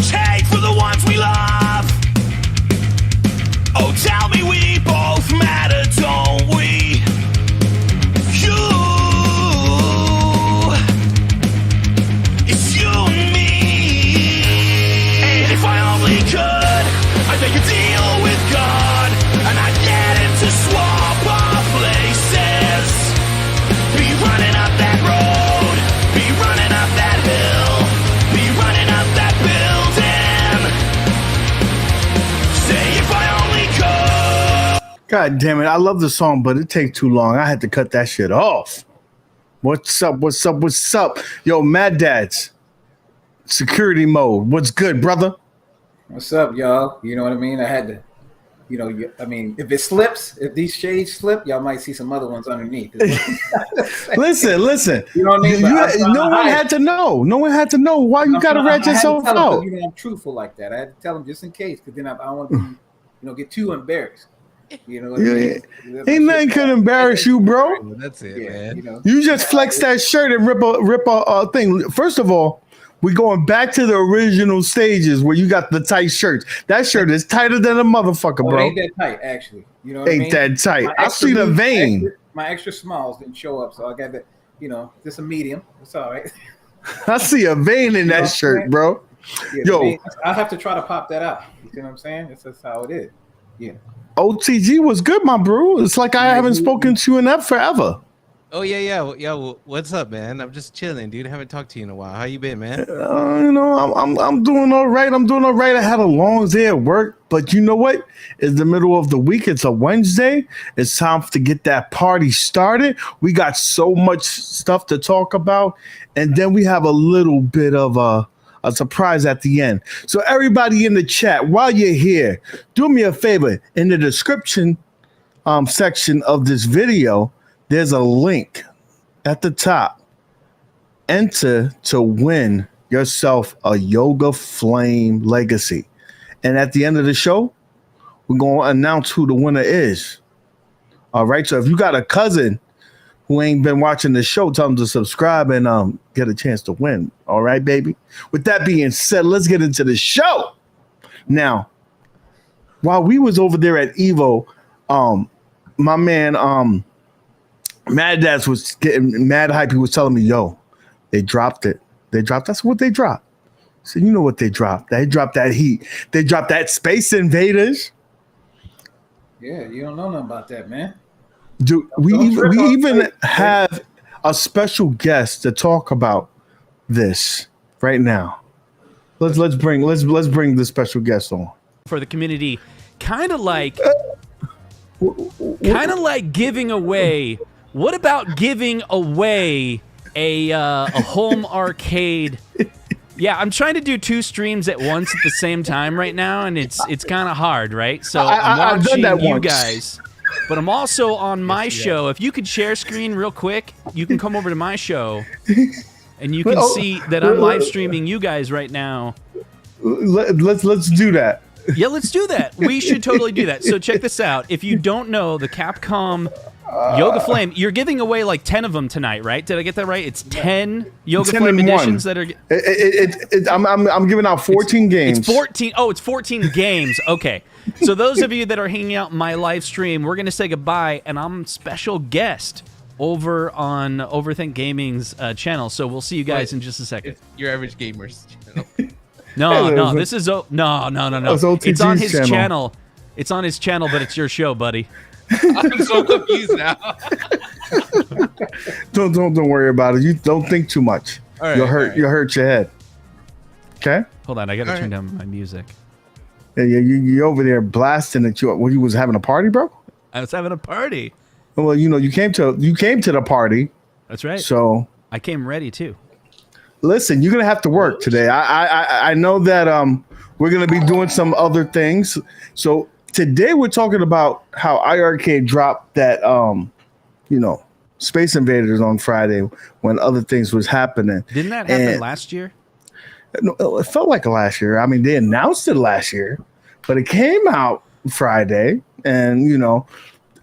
much hate for the ones we love. Oh, tell me we both matter, don't we? You, it's you and me. And if I only could, I'd make a deal with God, and I'd get him to swap our places. Be running up that road, be running up that hill, be running up that building. Say if I only could. God damn it. I love the song, but it takes too long. I had to cut that shit off. What's up? What's up? What's up? Yo, Maddads. Security mode. What's good, brother? What's up, y'all? You know what I mean? I had to, I mean, if it slips, if these shades slip, y'all might see some other ones underneath. Listen. You know what I mean? No one had to know. No one had to know why you got to rat yourself out. I'm truthful like that. I had to tell them just in case, because then I don't want to be, get too embarrassed. You know what I mean? Ain't nothing could embarrass you, bro. That's it, man. You just flex that shirt and rip a thing. First of all, we're going back to the original stages where you got the tight shirts. That shirt is tighter than a motherfucker, bro. It ain't that tight, actually. You know what I mean? Ain't that tight. I see the vein. My extra smalls didn't show up, so I got that, just a medium. It's all right. I see a vein in that shirt, bro. Yeah, yo, I have to try to pop that out. You see what I'm saying? That's just how it is. Yeah. OTG was good, my bro. It's like I haven't spoken to you in that forever. Oh yeah. What's up, man? I'm just chilling, dude. I haven't talked to you in a while. How you been, man? I'm doing all right. I had a long day at work, but you know what? It's the middle of the week. It's a Wednesday. It's time to get that party started. We got so much stuff to talk about, and then we have a little bit of a surprise at the end. So everybody in the chat, while you're here, do me a favor. In the description section of this video, there's a link at the top. Enter to win yourself a Yoga Flame Legacy. And at the end of the show, we're going to announce who the winner is. All right. So if you got a cousin who ain't been watching the show, tell them to subscribe and get a chance to win. All right, baby. With that being said, let's get into the show. Now, while we was over there at EVO, my man Maddads was getting mad hype. He was telling me, yo, they dropped it. That's what they dropped. So you know what they dropped. They dropped that heat. They dropped that Space Invaders. Yeah, you don't know nothing about that, man. Dude, we even have a special guest to talk about this right now. Let's bring the special guest on. For the community, kind of like giving away. What about giving away a home arcade? Yeah, I'm trying to do 2 streams at once at the same time right now, and it's kind of hard, right? So I'm watching you guys, but I'm also on my show. If you could share screen real quick, you can come over to my show, and you can see that I'm live streaming you guys right now. Let's do that. Yeah, let's do that. We should totally do that. So check this out. If you don't know, the Capcom Yoga Flame, you're giving away like 10 of them tonight, right? Did I get that right? It's 10 Yoga Flame editions that are. I'm giving out 14 games. It's 14. Oh, it's 14 games. Okay. So those of you that are hanging out in my live stream, we're gonna say goodbye, and I'm special guest over on Overthink Gaming's channel. So we'll see you guys in just a second. It's Your Average Gamers channel. No. This is no. It's on his channel. channel. It's on his channel, but it's your show, buddy. I'm so confused now. Don't worry about it. You don't think too much. Right, you'll hurt your head. Okay. Hold on, I gotta turn down my music. Yeah, you over there blasting at you. Well, you was having a party, bro? I was having a party. Well, you came to the party. That's right. So I came ready too. Listen, you're gonna have to work today. I know that we're gonna be doing some other things. So today we're talking about how iiRcade dropped that Space Invaders on Friday when other things was happening. Didn't that happen last year? No, it felt like last year. I mean, they announced it last year, but it came out Friday, and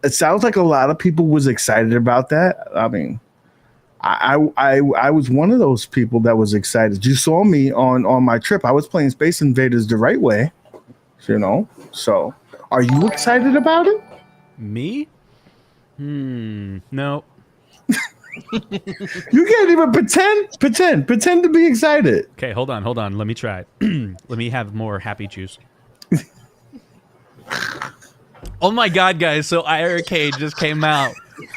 it sounds like a lot of people was excited about that. I mean, I was one of those people that was excited. You saw me on my trip. I was playing Space Invaders the right way, you know. So, are you excited about it? Me? No. You can't even pretend to be excited. Okay, hold on. Let me try it. Let me have more happy juice. Oh my god, guys, so iiRcade just came out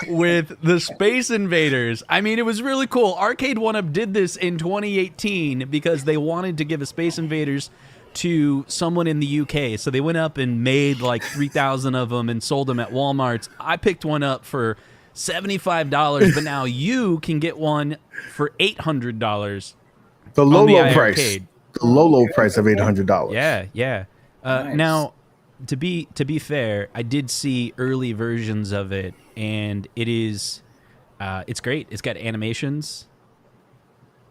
with the Space Invaders. I mean, it was really cool. Arcade 1UP did this in 2018 because they wanted to give a Space Invaders to someone in the UK. So they went up and made like 3,000 of them and sold them at Walmart's. I picked one up for $75, but now you can get one for $800. The low price. iiRcade. The low price of $800. Yeah. Nice. Now, to be fair, I did see early versions of it, and it is, it's great. It's got animations,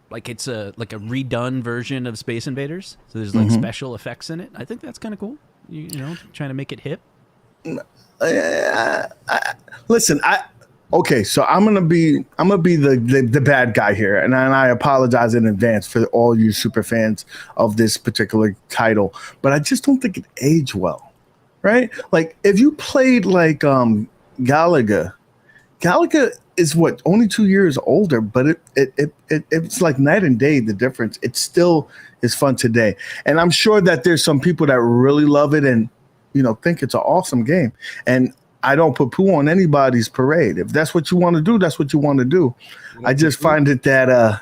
like it's a redone version of Space Invaders. So there's like special effects in it. I think that's kind of cool. You know, trying to make it hip. Listen, okay, so I'm gonna be the bad guy here, and I apologize in advance for all you super fans of this particular title, but I just don't think it aged well, right? Like if you played like Galaga is what, only 2 years older, but it's like night and day the difference. It still is fun today, and I'm sure that there's some people that really love it and think it's an awesome game, and I don't put poo on anybody's parade. If that's what you want to do, that's what you want to do. I just find it that a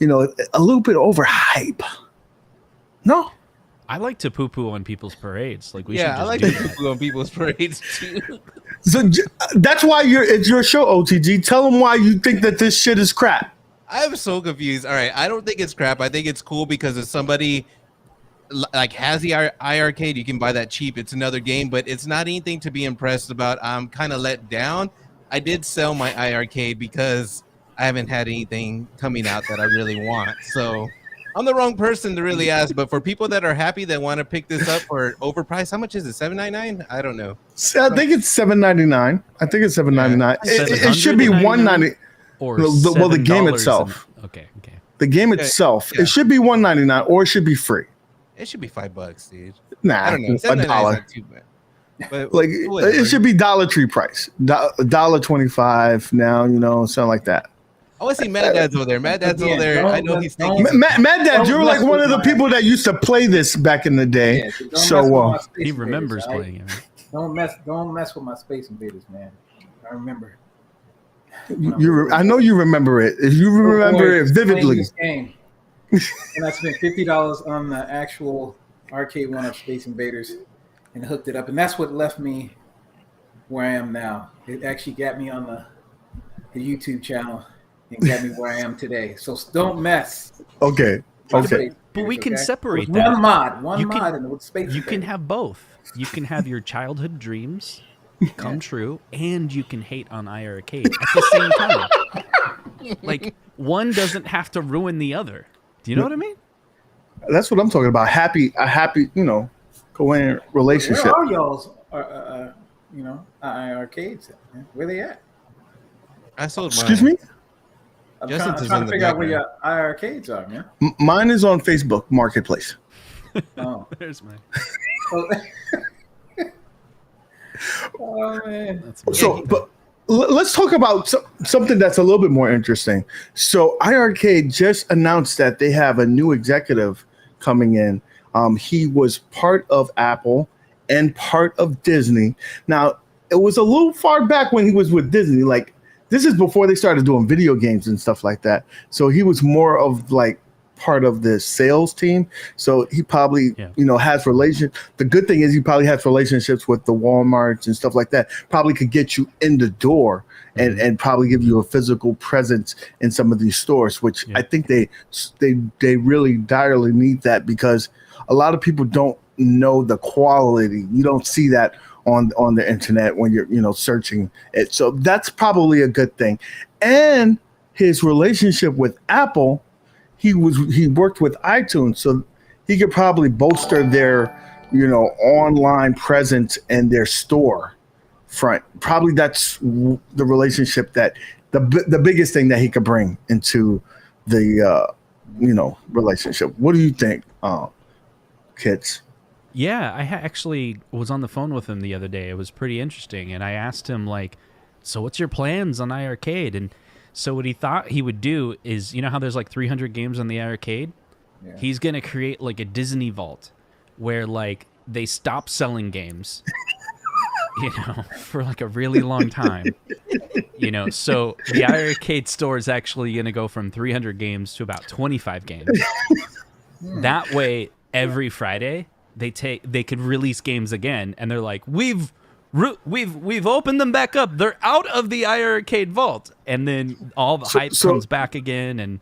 little bit overhype. No, I like to poo-poo on people's parades. Like we should Yeah, just I like do to that. poo on people's parades too. so that's why it's your show, OTG. Tell them why you think that this shit is crap. I'm so confused. All right, I don't think it's crap. I think it's cool because if somebody like has the iiRcade, you can buy that cheap. It's another game, but it's not anything to be impressed about. I'm kind of let down. I did sell my iiRcade because I haven't had anything coming out that I really want. So I'm the wrong person to really ask. But for people that are happy that want to pick this up for overpriced, how much is it? $7.99? I don't know. So I think it's $7.99. I think it's $7.99. It should be $1.90. Or Well, the game $7 itself. Okay. The game itself. Yeah. It should be $1.99 or it should be free. It should be $5, dude. Nah, I don't know. $1. $7.99 is not too bad. But Like whatever. it should be Dollar Tree price, $1.25 now, something like that. I want to see Maddads over there. Maddads over there. I know he's thinking. Mad Dad, you're like mess one with of the my- people that used to play this back in the day. Yeah, don't So mess with my Space He Invaders, remembers all right? playing it. Don't mess with my Space Invaders, man. I remember. I know you remember it. If you remember it vividly. This game. And I spent $50 on the actual Arcade 1UP Space Invaders and hooked it up, and that's what left me where I am now. It actually got me on the YouTube channel and got me where I am today. So don't mess. Okay. with Okay. Space But we Invaders, can okay? separate With that. One You mod, can- and with Space You can Invaders. have both. You can have your childhood dreams come true, and you can hate on iiRcade at the same time. Like, one doesn't have to ruin the other. Do you know what I mean? That's what I'm talking about. A happy, coherent relationship. Where are y'all's, arcades? Where they at? I sold mine. Excuse me? I'm Justin's is trying in to the figure out where background. your arcades are, man. Mine is on Facebook Marketplace. Oh, There's my. oh man. That's my So, but let's talk about something that's a little bit more interesting. So, iiRcade just announced that they have a new executive coming in. He was part of Apple and part of Disney. Now, it was a little far back when he was with Disney. Like, this is before they started doing video games and stuff like that. So he was more of like part of the sales team. So he probably, has the good thing is he probably has relationships with the Walmarts and stuff like that. Probably could get you in the door and probably give you a physical presence in some of these stores, which I think they really direly need that, because a lot of people don't know the quality. You don't see that on the internet when you're searching it. So that's probably a good thing. And his relationship with Apple, he worked with iTunes, so he could probably bolster their online presence and their store front. Probably that's the relationship that the biggest thing that he could bring into the relationship. What do you think, kids? Yeah, I actually was on the phone with him the other day. It was pretty interesting, and I asked him like, "So what's your plans on iiRcade?" And so what he thought he would do is, you know how there's like 300 games on the iiRcade? Yeah. He's gonna create like a Disney vault where like they stop selling games, for like a really long time. So the iiRcade store is actually gonna go from 300 games to about 25 games. That way, every Friday they could release games again, and they're like, we've opened them back up. They're out of the iiRcade vault, and then all the hype comes back again. And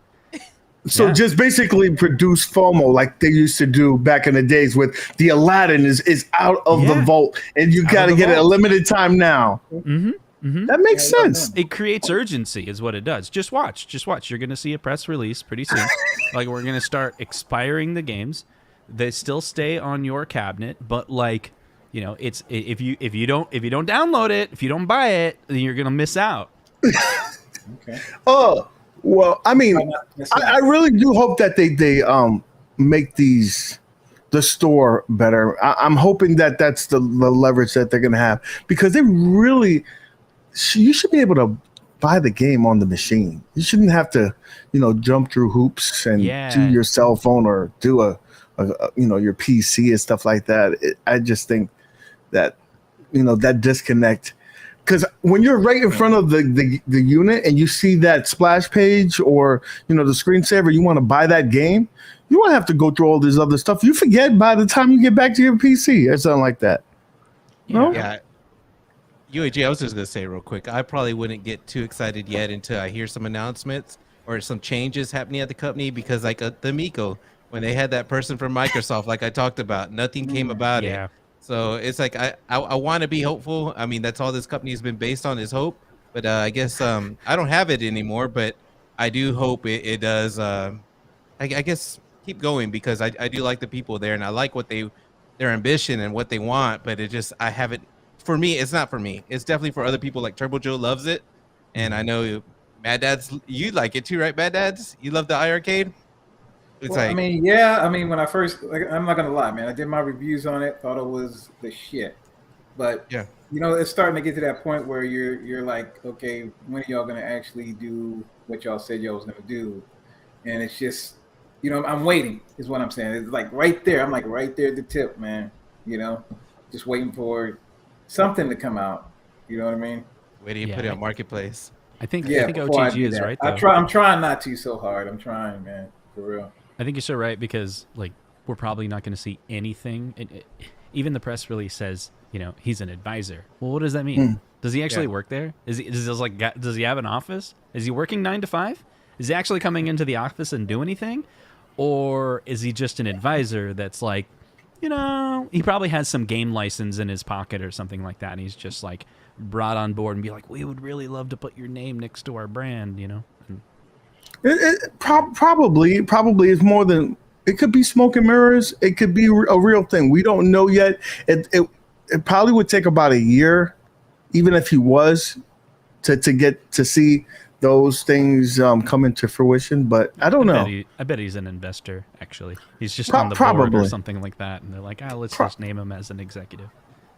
so just basically produce FOMO like they used to do back in the days with the Aladdin is out of the vault, and you got to get it a limited time now. That makes sense. It creates urgency is what it does. Just watch. You're going to see a press release pretty soon. Like, we're going to start expiring the games. They still stay on your cabinet, but like, it's if you don't download it, if you don't buy it, then you're going to miss out. Okay. Oh, well, I mean, I really do hope that they make the store better. I'm hoping that that's the leverage that they're going to have, because they really, you should be able to buy the game on the machine. You shouldn't have to, jump through hoops and do your cell phone or do your PC and stuff like that. I just think that, that disconnect, because when you're right in front of the unit and you see that splash page or, the screensaver, you want to buy that game, you won't have to go through all this other stuff. You forget by the time you get back to your PC or something like that. No? Yeah. UAG, I was just going to say real quick, I probably wouldn't get too excited yet until I hear some announcements or some changes happening at the company, because like the Miko, when they had that person from Microsoft, like I talked about, nothing came about it. So it's like I want to be hopeful. I mean, that's all this company has been based on, is hope. But I guess I don't have it anymore, but I do hope it does, I guess, keep going, because I do like the people there, and I like their ambition and what they want, but I haven't. For me, it's not for me. It's definitely for other people. Like Turbo Joe loves it, and I know Maddads, you like it too, right? Maddads, you love the iiRcade. It's I mean, when I first, I'm not gonna lie, man, I did my reviews on it, thought it was the shit, but it's starting to get to that point where you're like, okay, when are y'all gonna actually do what y'all said y'all was gonna do? And it's just, I'm waiting, is what I'm saying. It's like right there. I'm like right there at the tip, man. Just waiting for something to come out. You know what I mean? Where do you put it on Marketplace? I think OTG is right, though. I'm trying not to so hard. I'm trying, man, for real. I think you're so right, because like we're probably not going to see anything. Even the press release says, he's an advisor. Well, what does that mean? Does he actually work there? Does he have an office? Is he working 9 to 5? Is he actually coming into the office and do anything? Or is he just an advisor that's like, he probably has some game license in his pocket or something like that, and he's just like brought on board and be like, we would really love to put your name next to our brand, Probably is more than, it could be smoke and mirrors. It could be a real thing. We don't know yet. It probably would take about a year, even if he was, to get to see those things come into fruition. But I don't know. I bet he's an investor, actually. He's just on the board or something like that, and they're like, let's just name him as an executive.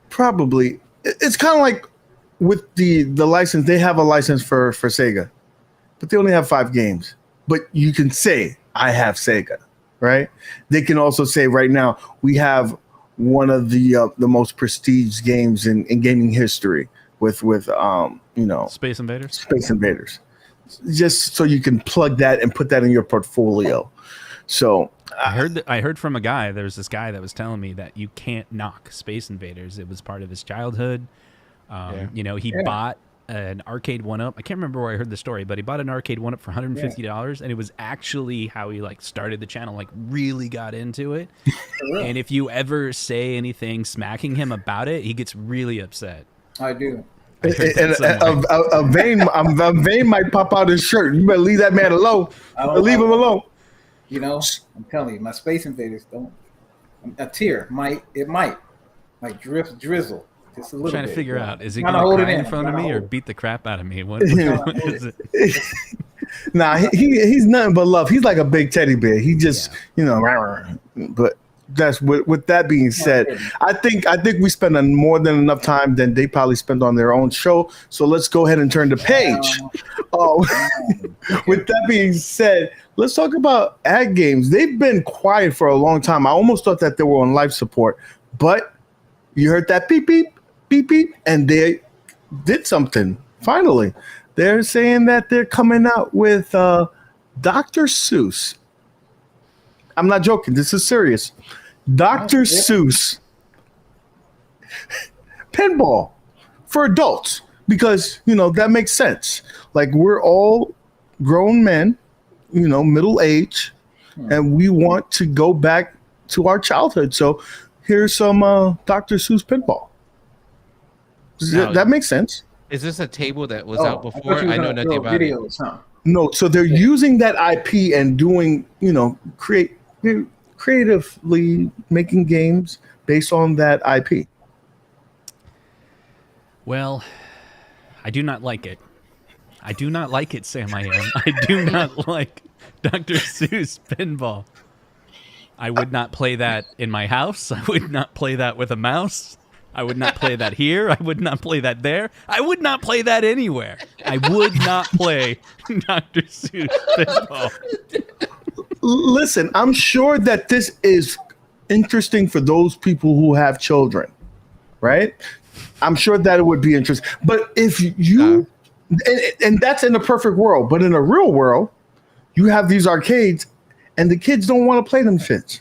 Probably. It's kind of like with the license. They have a license for Sega, but they only have 5 games. But you can say, I have Sega, right? They can also say right now, we have one of the most prestige games in gaming history with Space Invaders. Space Invaders. Just so you can plug that and put that in your portfolio. So I heard from a guy. There was this guy that was telling me that you can't knock Space Invaders. It was part of his childhood. He bought an arcade 1-up. I can't remember where I heard the story, but he bought an arcade 1-up for $150, and it was actually how he like started the channel, like really got into it. And if you ever say anything smacking him about it, he gets really upset. I do. And a vein might pop out his shirt. You better leave that man alone. Leave him alone. I'm telling you, my Space Invaders don't. A tear might like drizzle. Just a little Trying to bit, figure yeah. out, is he Trying to going to hold it cry in in, front of trying to me or hold it. beat the crap out of me? What is it? Nah, he's nothing but love. He's like a big teddy bear. He just, but that's with that being said, I think we spend more than enough time than they probably spend on their own show. So let's go ahead and turn the page. With that being said, let's talk about ad games. They've been quiet for a long time. I almost thought that they were on life support, but you heard that beep beep beep beep, and they did something finally. They're saying that they're coming out with Dr. Seuss. I'm not joking. This is serious. Dr. Seuss pinball for adults, because that makes sense. Like, we're all grown men, middle age, and we want to go back to our childhood. So here's some Dr. Seuss pinball. That makes sense. Is this a table that was out before? I know nothing about videos, it. Huh? No, so they're using that IP and doing, creatively making games based on that IP. Well, I do not like it. I do not like it, Sam. I do not like Dr. Seuss pinball. I would not play that in my house. I would not play that with a mouse. I would not play that here. I would not play that there. I would not play that anywhere. I would not play Dr. Seuss pinball. Listen, I'm sure that this is interesting for those people who have children, right? I'm sure that it would be interesting. But if you, and that's in a perfect world, but in a real world, you have these arcades and the kids don't want to play them shits.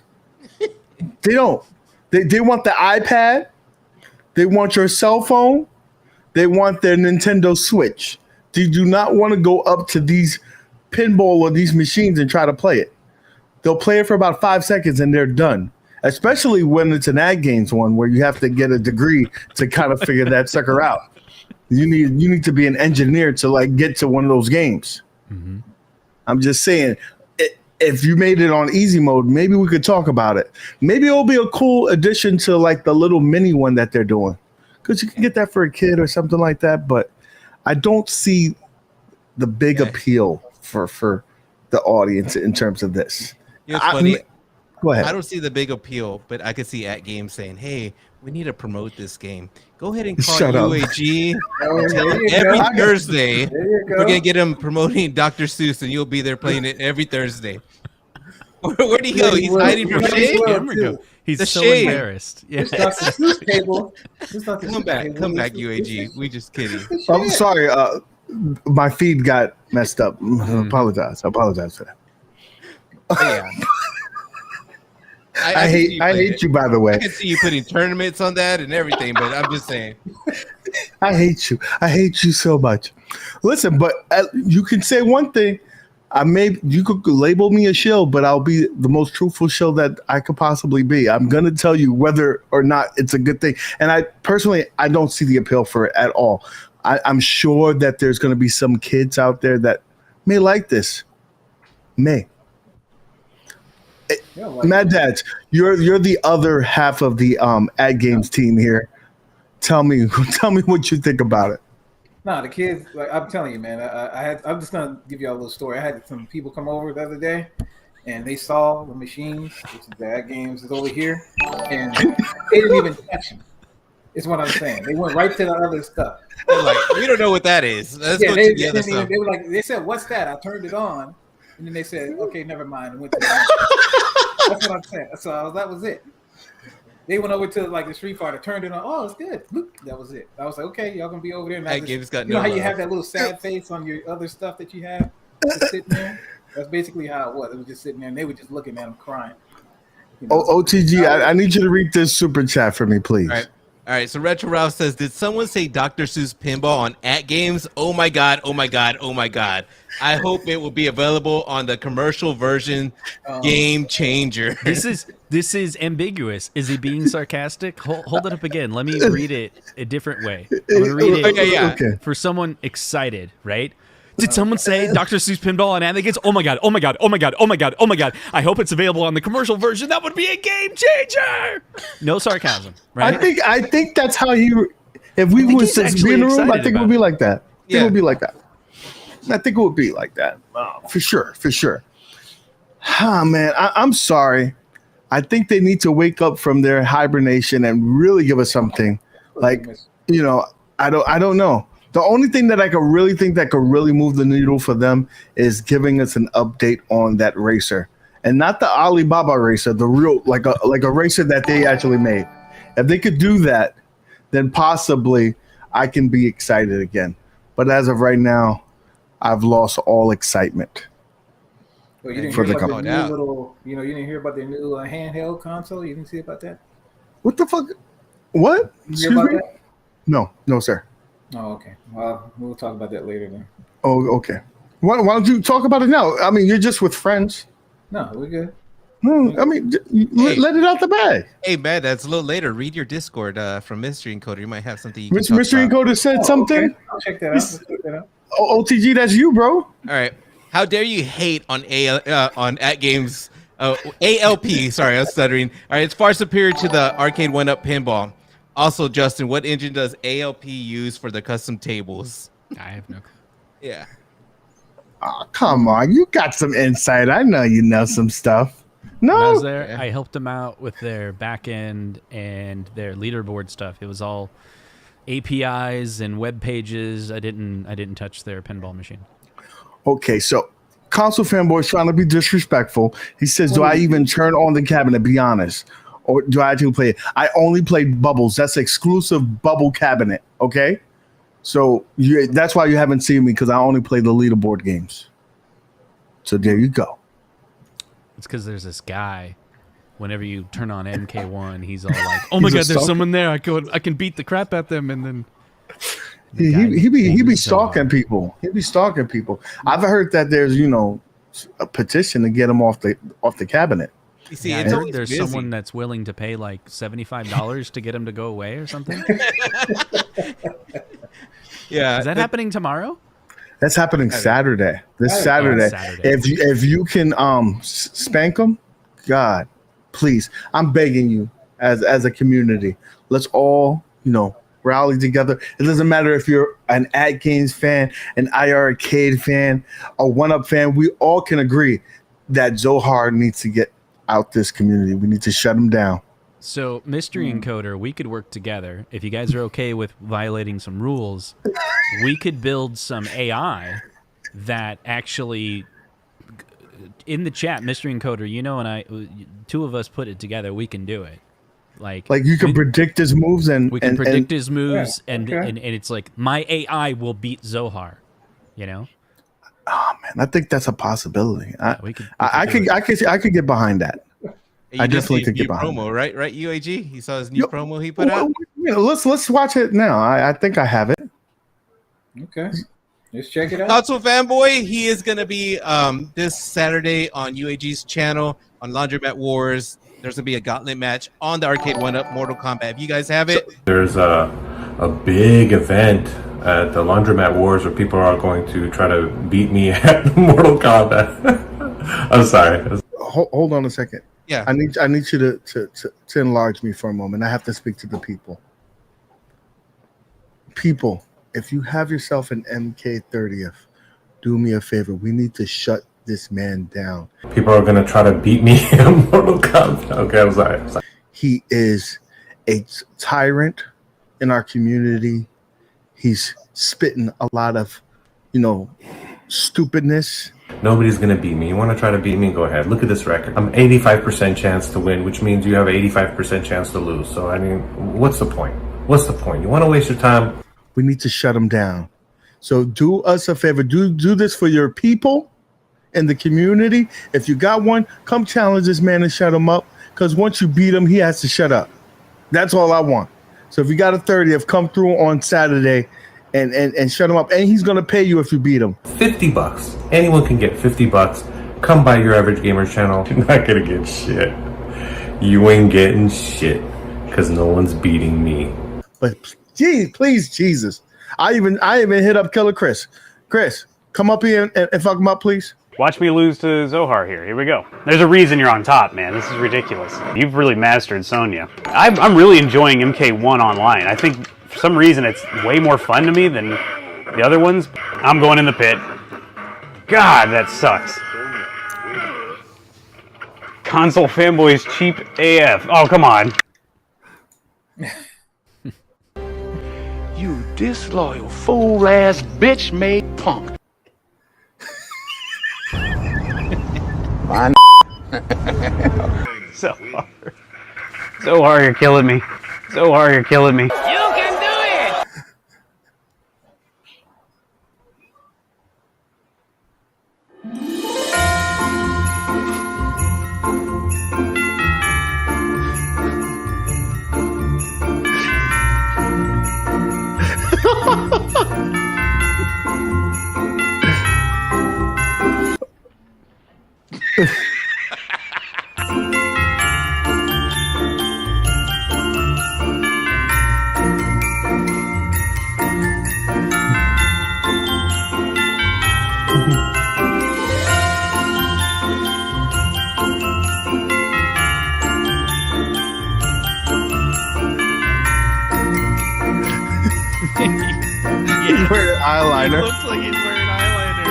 They don't. They want the iPad. They want your cell phone. They want their Nintendo Switch. They do not want to go up to these pinball or these machines and try to play it. They'll play it for about 5 seconds and they're done. Especially when it's an ad games one where you have to get a degree to kind of figure that sucker out. You need to be an engineer to get to one of those games. Mm-hmm. I'm just saying, if you made it on easy mode, maybe we could talk about it. Maybe it'll be a cool addition to the little mini one that they're doing, because you can get that for a kid or something like that. But I don't see the big appeal for the audience in terms of this. It's funny. Go ahead. I don't see the big appeal, but I could see at games saying, "Hey, we need to promote this game. Go ahead and call UAG every Thursday. We're gonna get him promoting Dr. Seuss, and you'll be there playing it every Thursday." Where'd he go? He's hiding from Shay. He's so embarrassed. Yeah. Dr. Seuss table. Come back, UAG. We just kidding. I'm sorry. My feed got messed up. I apologize for that. Yeah. I hate you, by the way. I can see you putting tournaments on that and everything, but I'm just saying. I hate you. I hate you so much. Listen, but you can say one thing. You could label me a shill, but I'll be the most truthful shill that I could possibly be. I'm going to tell you whether or not it's a good thing. And I don't see the appeal for it at all. I'm sure that there's going to be some kids out there that may like this. Maddads, you're the other half of the ad games team here. Tell me what you think about it. No, the kids, I'm telling you, man. I'm just gonna give you a little story. I had some people come over the other day, and they saw the machines, which is the ad games, is over here, and they didn't even touch them. Is what I'm saying. They went right to the other stuff. They're like, we don't know what that is. Let's go to the other stuff. They were like, they said, "What's that?" I turned it on, and then they said, "Okay, never mind." And went to the That's what I'm saying. So that was it. They went over to the Street Fighter, turned it on. Oh, it's good. Look, that was it. I was like, okay, y'all gonna be over there. And you know how you have that little sad face on your other stuff that you have just sitting there? That's basically how it was. It was just sitting there, and they were just looking at them crying. OTG, I need you to read this super chat for me, please. All right. So Retro Ralph says, did someone say Dr. Seuss Pinball on at games? Oh my God. Oh my God. Oh my God. I hope it will be available on the commercial version. Game changer. This is ambiguous. Is he being sarcastic? Hold it up again. Let me read it a different way. I'm going to read it okay. For someone excited, right? Did someone say Dr. Seuss Pinball on Anakin's? Oh my God, oh my God, oh my God, oh my God, oh my God. I hope it's available on the commercial version. That would be a game changer. No sarcasm, right? I think that's how he If we think was he's to be actually in the room, I excited think it about would be it. like that. Yeah. It would be like that. I think it would be like that. For sure. Man, I'm sorry. I think they need to wake up from their hibernation and really give us something. Like, I don't know. The only thing that I could really think that could really move the needle for them is giving us an update on that racer, and not the Alibaba racer, the real like a racer that they actually made. If they could do that, then possibly I can be excited again. But as of right now, I've lost all excitement. Well, you didn't For hear the about their company. new little, you didn't hear about their new handheld console. You didn't see about that? What the fuck? What? You hear Excuse about me? that? No, sir. Oh, okay. Well, we'll talk about that later then. Oh, okay. Why don't you talk about it now? I mean, you're just with friends. No, we're good. I mean, let it out the bag. Hey, man, that's a little later. Read your Discord from Mystery Encoder. You might have something you can Mr. talk Mystery about. Encoder said something. Okay. I'll check that out. OTG, that's you, bro. All right. How dare you hate on on at games ALP? Sorry, I was stuttering. All right, it's far superior to the arcade 1-up pinball. Also, Justin, what engine does ALP use for the custom tables? I have no clue. Yeah. Oh, come on. You got some insight. I know you know some stuff. When I was No. there, Yeah. I helped them out with their back end and their leaderboard stuff. It was all APIs and web pages. I didn't touch their pinball machine. Okay, so console fanboy's trying to be disrespectful. He says, do I even turn on the cabinet? Be honest. Or do I actually play it? I only play Bubbles. That's exclusive Bubble cabinet. Okay? So that's why you haven't seen me, because I only play the leaderboard games. So there you go. It's because there's this guy. Whenever you turn on MK1, he's all like, "Oh my He's a god, there's stalker? someone there! I can beat the crap at them." And then He be so stalking hard. people. He be stalking people. I've heard that there's a petition to get him off the cabinet. You see, Yeah, I it's heard always there's busy. someone that's willing to pay like $75 to get him to go away or something. Yeah. Is that happening tomorrow? That's happening Saturday. This Saturday. Saturday. If you can spank them, God, please, I'm begging you as a community. Let's all rally together. It doesn't matter if you're an At Games fan, an iiRcade fan, a 1-Up fan. We all can agree that Zohar needs to get out this community. We need to shut him down. So, Mystery Encoder, we could work together. If you guys are okay with violating some rules, we could build some AI that actually, in the chat, Mystery Encoder, and I, two of us put it together, we can do it. Like you can predict his moves and we can and, predict and his moves, Yeah, okay. and it's like, my AI will beat Zohar, oh man, I think that's a possibility. we could I do it. could get behind that. You I did definitely see could his get new behind promo, right? UAG. He saw his new Yo, promo he put out. Let's watch it now. I think I have it. Okay. Let's check it out. Console fanboy. He is gonna be this Saturday on UAG's channel on Laundromat Wars. There's gonna be a gauntlet match on the Arcade 1-Up Mortal Kombat. If you guys have it, There's a big event at the Laundromat Wars where people are going to try to beat me at Mortal Kombat. I'm sorry. Hold on a second. yeah. I need you to enlarge me for a moment. I have to speak to the people. People, if you have yourself an MK30th, do me a favor. We need to shut this man down. People are going to try to beat me at Mortal Kombat. Okay, I'm sorry. He is a tyrant in our community. He's spitting a lot of, stupidness. Nobody's going to beat me. You want to try to beat me? Go ahead. Look at this record. I'm 85% chance to win, which means you have 85% chance to lose. So, I mean, what's the point? What's the point? You want to waste your time? We need to shut him down. So do us a favor. Do this for your people in the community. If you got one, come challenge this man and shut him up. Because once you beat him, he has to shut up. That's all I want. So if you got a 30th, come through on Saturday and shut him up. And he's going to pay you if you beat him. $50. Anyone can get $50. Come by Your Average Gamer channel. You're not going to get shit. You ain't getting shit. Because no one's beating me. But geez, please, Jesus. I even hit up Killer Chris. Chris, come up here and fuck him up, please. Watch me lose to Zohar here. Here we go. There's a reason you're on top, man. This is ridiculous. You've really mastered Sonya. I'm really enjoying MK1 online. I think For some reason, it's way more fun to me than the other ones. I'm going in the pit. God, that sucks. Console fanboys cheap AF. Oh, come on. You disloyal fool-ass bitch-made punk. So hard. So hard, you're killing me. So hard, you're killing me. He's wearing eyeliner. Looks like he's wearing eyeliner.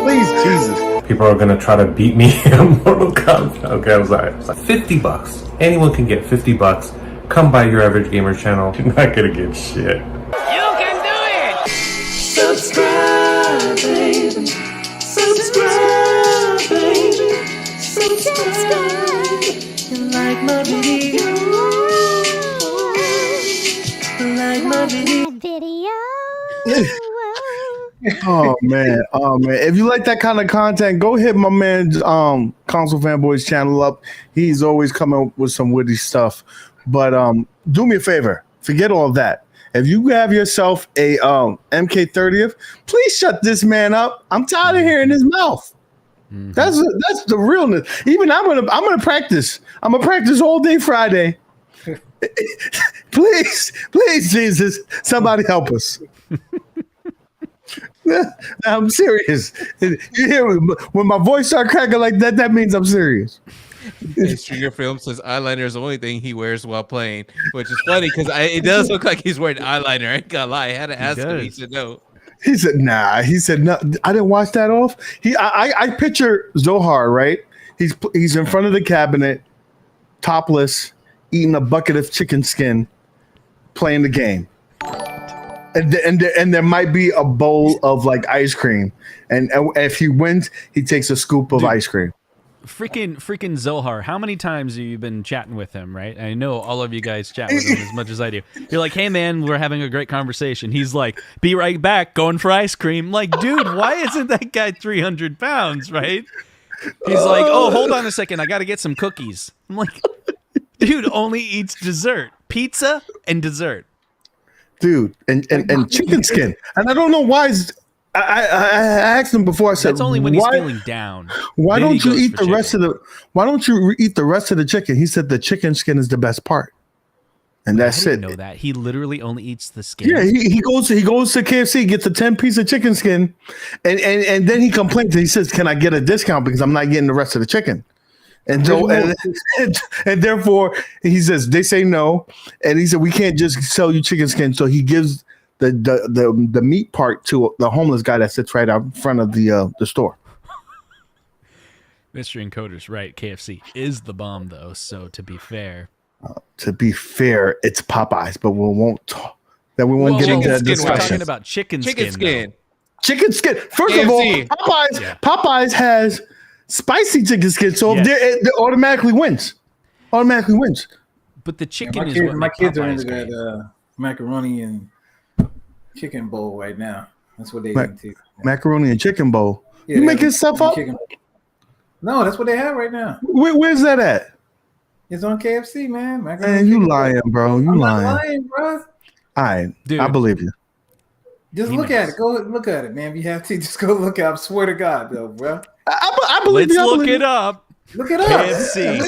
Please, Jesus. People are gonna try to beat me in Mortal Kombat. Okay, I was like, $50. Anyone can get $50. Come by your average gamer channel. You're not gonna get shit. Subscribe, baby. Subscribe, baby. Subscribe. You like my video. Like my video. Oh man. If you like that kind of content, go hit my man's Console Fanboys channel up. He's always coming up with some witty stuff. But do me a favor, forget all that. If you have yourself a MK30th, please shut this man up. I'm tired of hearing his mouth. Mm-hmm. That's the realness. Even I'm gonna practice. I'm gonna practice all day Friday. Please, Jesus, somebody help us. I'm serious. You hear when my voice start cracking like that, that means I'm serious. Stringer Film says eyeliner is the only thing he wears while playing, which is funny because it does look like he's wearing eyeliner. I ain't gonna lie. I had to ask him. He said no. He said nah. He said no. I didn't wash that off. I picture Zohar, right? He's in front of the cabinet, topless, eating a bucket of chicken skin, playing the game. And there might be a bowl of like ice cream, and if he wins, he takes a scoop of ice cream. Freaking Zohar! How many times have you been chatting with him? Right? I know all of you guys chat with him as much as I do. You're like, "Hey man, we're having a great conversation." He's like, "Be right back, going for ice cream." Like, dude, why isn't that guy 300 pounds? Right? He's like, "Oh, hold on a second, I got to get some cookies." I'm like, dude, only eats dessert, pizza, and dessert. Dude, and chicken skin, and I don't know why. I asked him before. I said, "That's only when he's feeling down." Why don't you eat the rest of the? Why don't you eat the rest of the chicken? He said the chicken skin is the best part, and that's it. I didn't know that he literally only eats the skin. Yeah, he goes to KFC, gets a 10-piece of chicken skin, and then he complains. He says, "Can I get a discount because I'm not getting the rest of the chicken?" And so, and therefore, he says they say no, and he said we can't just sell you chicken skin. So he gives the meat part to the homeless guy that sits right out in front of the store. Mr. Encoder's right. KFC is the bomb, though. So to be fair, it's Popeyes, but we won't get into that discussion. We're talking about chicken skin. Chicken skin. First KFC. of all, Popeyes has spicy chicken skin, so it automatically wins. But the chicken my kids are into that macaroni and chicken bowl right now. That's what they into. Macaroni and chicken bowl. Yeah, you making stuff up? No, that's what they have right now. Where's that at? It's on KFC, man. Man, you lying, bro. You lying. Not lying, bro. All right, dude, I believe you. Just look at it. Go look at it, man. If you have to, just go look at it. I swear to God, though, bro. I believe you. Let's look it up. Look it up. KFC.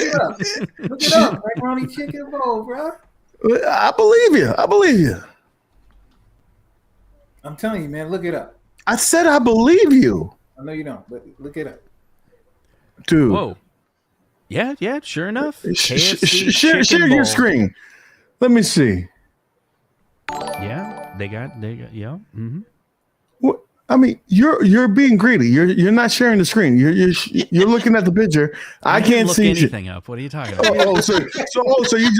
Look it up. Macaroni chicken bowl, bro. I believe you. I'm telling you, man. Look it up. I said I believe you, I know you don't, but look it up. dude. Whoa. Yeah, sure enough. Share chicken your bowl. screen. Let me see. Yeah, they got yeah. Mm-hmm. What? I mean, you're being greedy. You're not sharing the screen. You're looking at the picture. I didn't can't look see anything up. What are you talking about? So you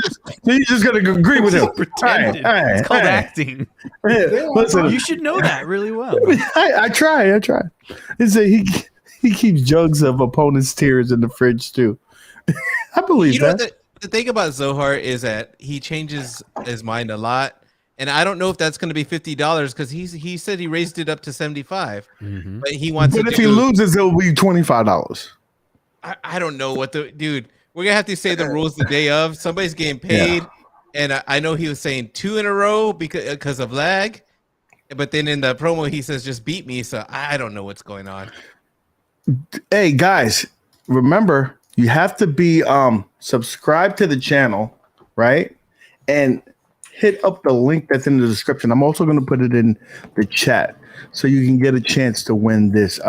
just gonna agree with him? Pretended. All right, It's called all right. acting. Yeah, listen, You should know that really well. I try. It's he keeps jugs of opponents' tears in the fridge too. I believe You know that. the thing about Zohar is that he changes his mind a lot. And I don't know if that's going to be $50 because he said he raised it up to $75, but he wants. But if he loses, it'll be $25. I don't know what the dude. We're gonna have to say the rules the day of. Somebody's getting paid, and I know he was saying 2 in a row because of lag, but then in the promo he says just beat me. So I don't know what's going on. Hey guys, remember you have to be subscribed to the channel, right? And hit up the link that's in the description. I'm also going to put it in the chat so you can get a chance to win this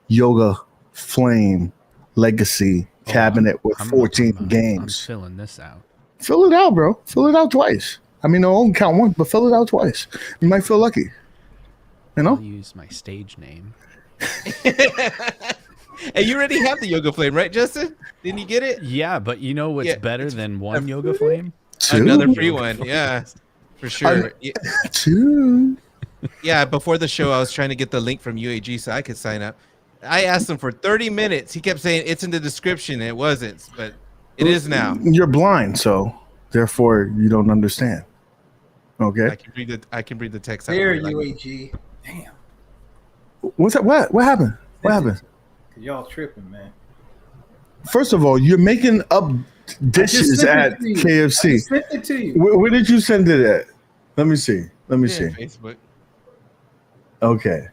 Yoga Flame Legacy cabinet with 14 games. I'm filling this out. Fill it out, bro. Fill it out twice. I mean, I'll only count once, but fill it out twice. You might feel lucky. You know? I'll use my stage name. And you already have the Yoga Flame, right, Justin? Didn't you get it? Yeah, but you know what's better than one Yoga Flame? Another free one, yeah, for sure. Two. Yeah, before the show, I was trying to get the link from UAG so I could sign up. I asked him for 30 minutes. He kept saying it's in the description. It wasn't, but it is now. You're blind, so therefore you don't understand. Okay. I can read the text. There, UAG. Damn. What's that? What happened? What happened? Y'all tripping, man. First of all, you're making up dishes at KFC. I sent it to you. Where did you send it at? Let me see. See. Facebook. Okay.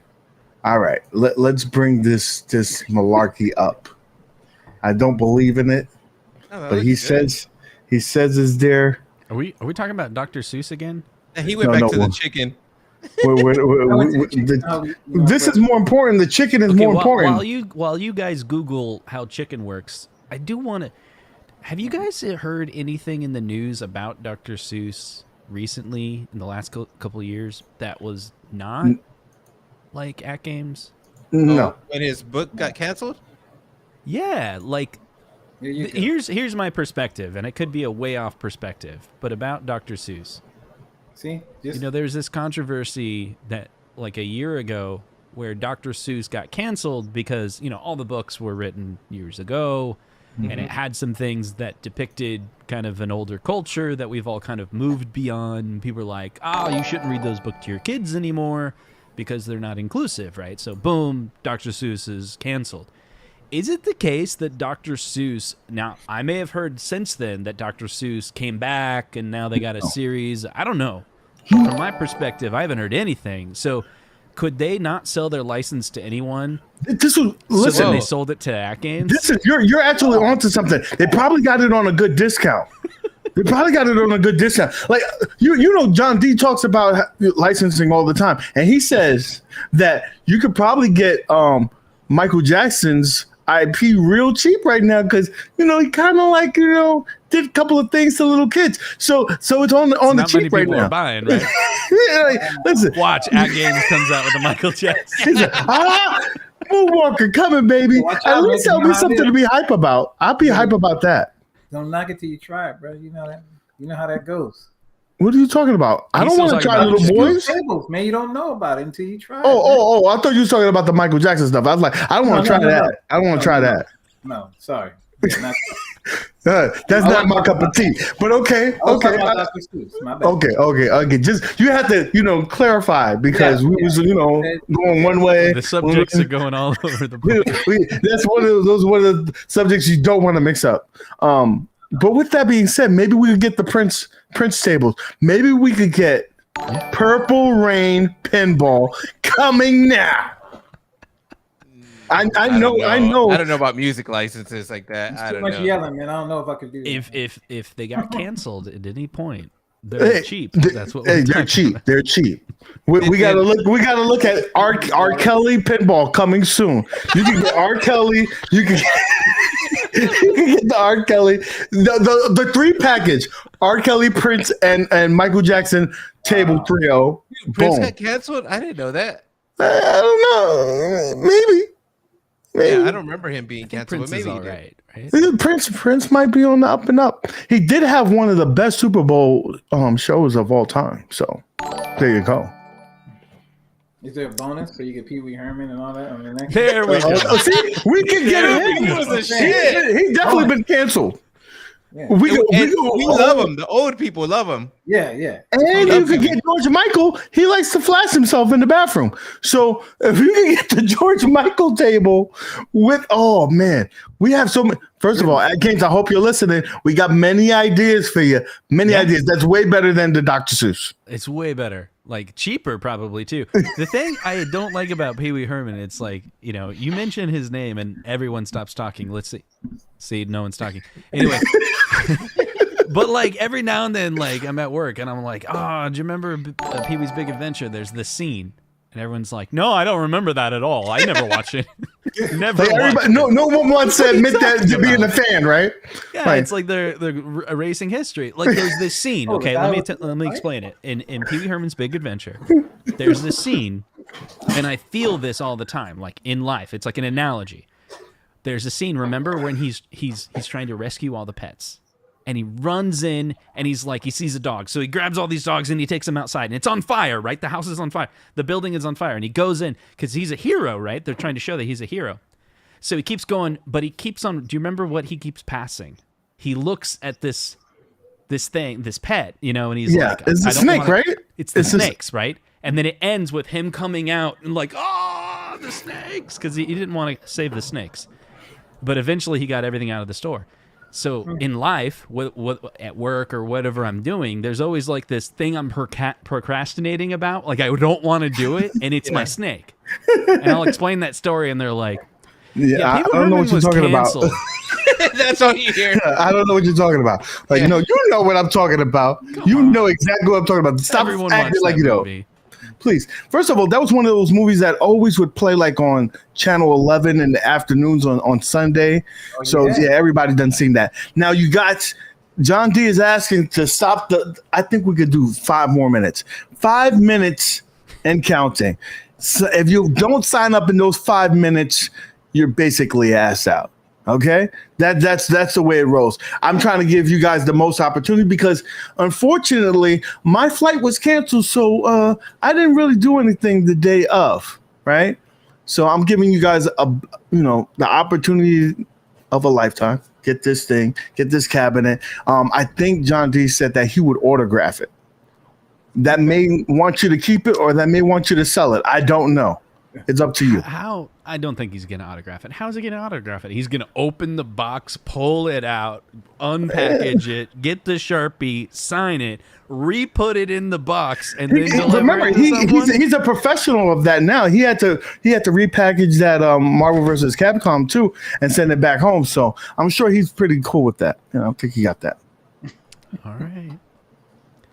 All right. Let's bring this malarkey up. I don't believe in it, but he says it's there. Are we talking about Dr. Seuss again? And he went back to the chicken. This is more important. The chicken is more important. While you guys Google how chicken works, I do want to. Have you guys heard anything in the news about Dr. Seuss recently in the last couple of years that was not like at games? No. When his book got canceled? Yeah, like here's my perspective, and it could be a way off perspective, but about Dr. Seuss. See, there's this controversy that like a year ago where Dr. Seuss got canceled because all the books were written years ago. And it had some things that depicted kind of an older culture that we've all kind of moved beyond. People are like, you shouldn't read those books to your kids anymore because they're not inclusive, right? So boom, Dr. Seuss is canceled. Is it the case that Dr. Seuss, now I may have heard since then that Dr. Seuss came back and now they got a series. I don't know. From my perspective, I haven't heard anything. So could they not sell their license to anyone? Listen, so they sold it to At Games. You're actually onto something. They probably got it on a good discount. Like John D talks about licensing all the time, and he says that you could probably get Michael Jackson's IP real cheap right now because he kind of like did a couple of things to little kids. So it's on the cheap right now. Are buying, right? Listen, watch At Games comes out with a Michael Jackson. He's like, Moonwalker coming, baby. At least tell me something to be hype about. I'll be hype about that. Don't knock it till you try it, bro. You know that. You know how that goes. What are you talking about? I don't want to try Little Boys. Tables, man, you don't know about it until you try it. Oh! I thought you were talking about the Michael Jackson stuff. I was like, I don't want to try that. I don't want to try that. No, sorry. That's not my cup of tea. But okay. Just you have to, clarify because we was, going one way. The subjects are going all over the book. That's one of the subjects you don't want to mix up. But with that being said, maybe we could get the Prince tables. Maybe we could get Purple Rain Pinball coming now. I know. I don't know about music licenses like that. It's too much yelling, man. I don't know if I could do that. If they got canceled at any point, They're cheap. That's what we're they're talking cheap. about. They're cheap. We gotta look. We gotta look at R. Kelly pinball coming soon. You can get R. Kelly. You can get the R. Kelly. The 3 package: R. Kelly, Prince, and Michael Jackson table trio. Prince Boom. got canceled. I didn't know that. I don't know. Maybe. Yeah, I don't remember him being canceled, Prince but maybe is he all did. right. Prince might be on the up and up. He did have one of the best Super Bowl shows of all time. So there you go. Is there a bonus so you get Pee Wee Herman and all that on the next? There we go. See, we can get him. He was a shit. He definitely been canceled. Yeah. We love him. The old people love him. Yeah. And you could get George Michael. He likes to flash himself in the bathroom. So if you can get the George Michael table with, oh man, we have so many. First of all, at Games, I hope you're listening. We got many ideas for you. Many ideas. That's way better than the Dr. Seuss. It's way better. Like cheaper probably too. The thing I don't like about Pee Wee Herman, it's like, you know, you mention his name and everyone stops talking. Let's see. See, no one's talking. Anyway. But like every now and then, like I'm at work and I'm like, oh, do you remember Pee Wee's Big Adventure? There's this scene. And everyone's like, no, I don't remember that at all. I never watched it. Never watched it. No one wants to admit that to being a fan, right? Yeah, Right. it's like they're erasing history. Like there's this scene. Okay, let me explain it. In Pee Wee Herman's Big Adventure, there's this scene, and I feel this all the time, like in life. It's like an analogy. There's a scene. Remember when he's trying to rescue all the pets, and he runs in, and he's like, he sees a dog, so he grabs all these dogs and he takes them outside, and it's on fire. Right, the house is on fire, the building is on fire, and he goes in because he's a hero. Right, they're trying to show that he's a hero. So he keeps going, but he keeps on. Do you remember what he keeps passing? He looks at this thing, this pet, you know, and he's like, it's a snake, right? It's the snakes, right? And then it ends with him coming out and like, oh, the snakes, because he didn't want to save the snakes. But eventually he got everything out of the store. So in life, what at work or whatever I'm doing, there's always like this thing I'm procrastinating about. Like I don't want to do it, and it's my snake. And I'll explain that story, and they're like, Yeah, I Pee Wee don't know what Herman you're was talking canceled. about. That's all you hear. I don't know what you're talking about. Like, no, you know what I'm talking about. You know exactly what I'm talking about. Stop Everyone acting watched like that you know. movie. Please. First of all, that was one of those movies that always would play like on Channel 11 in the afternoons on Sunday. Everybody done seen that. Now you got John D is asking to stop I think we could do 5 more minutes. 5 minutes and counting. So if you don't sign up in those 5 minutes, you're basically ass out. Okay, that's the way it rolls. I'm trying to give you guys the most opportunity because unfortunately my flight was canceled, so I didn't really do anything the day of, right? So I'm giving you guys the opportunity of a lifetime. Get this thing, get this cabinet. I think John D said that he would autograph it. That may want you to keep it, or that may want you to sell it. I don't know. It's up to you. How? I don't think he's going to autograph it. How is he going to autograph it? He's going to open the box, pull it out, unpackage it, get the Sharpie, sign it, re-put it in the box, and then deliver remember, it to someone? he's a professional of that now. He had to repackage that Marvel vs. Capcom 2 and send it back home. So I'm sure he's pretty cool with that. I think he got that. All right.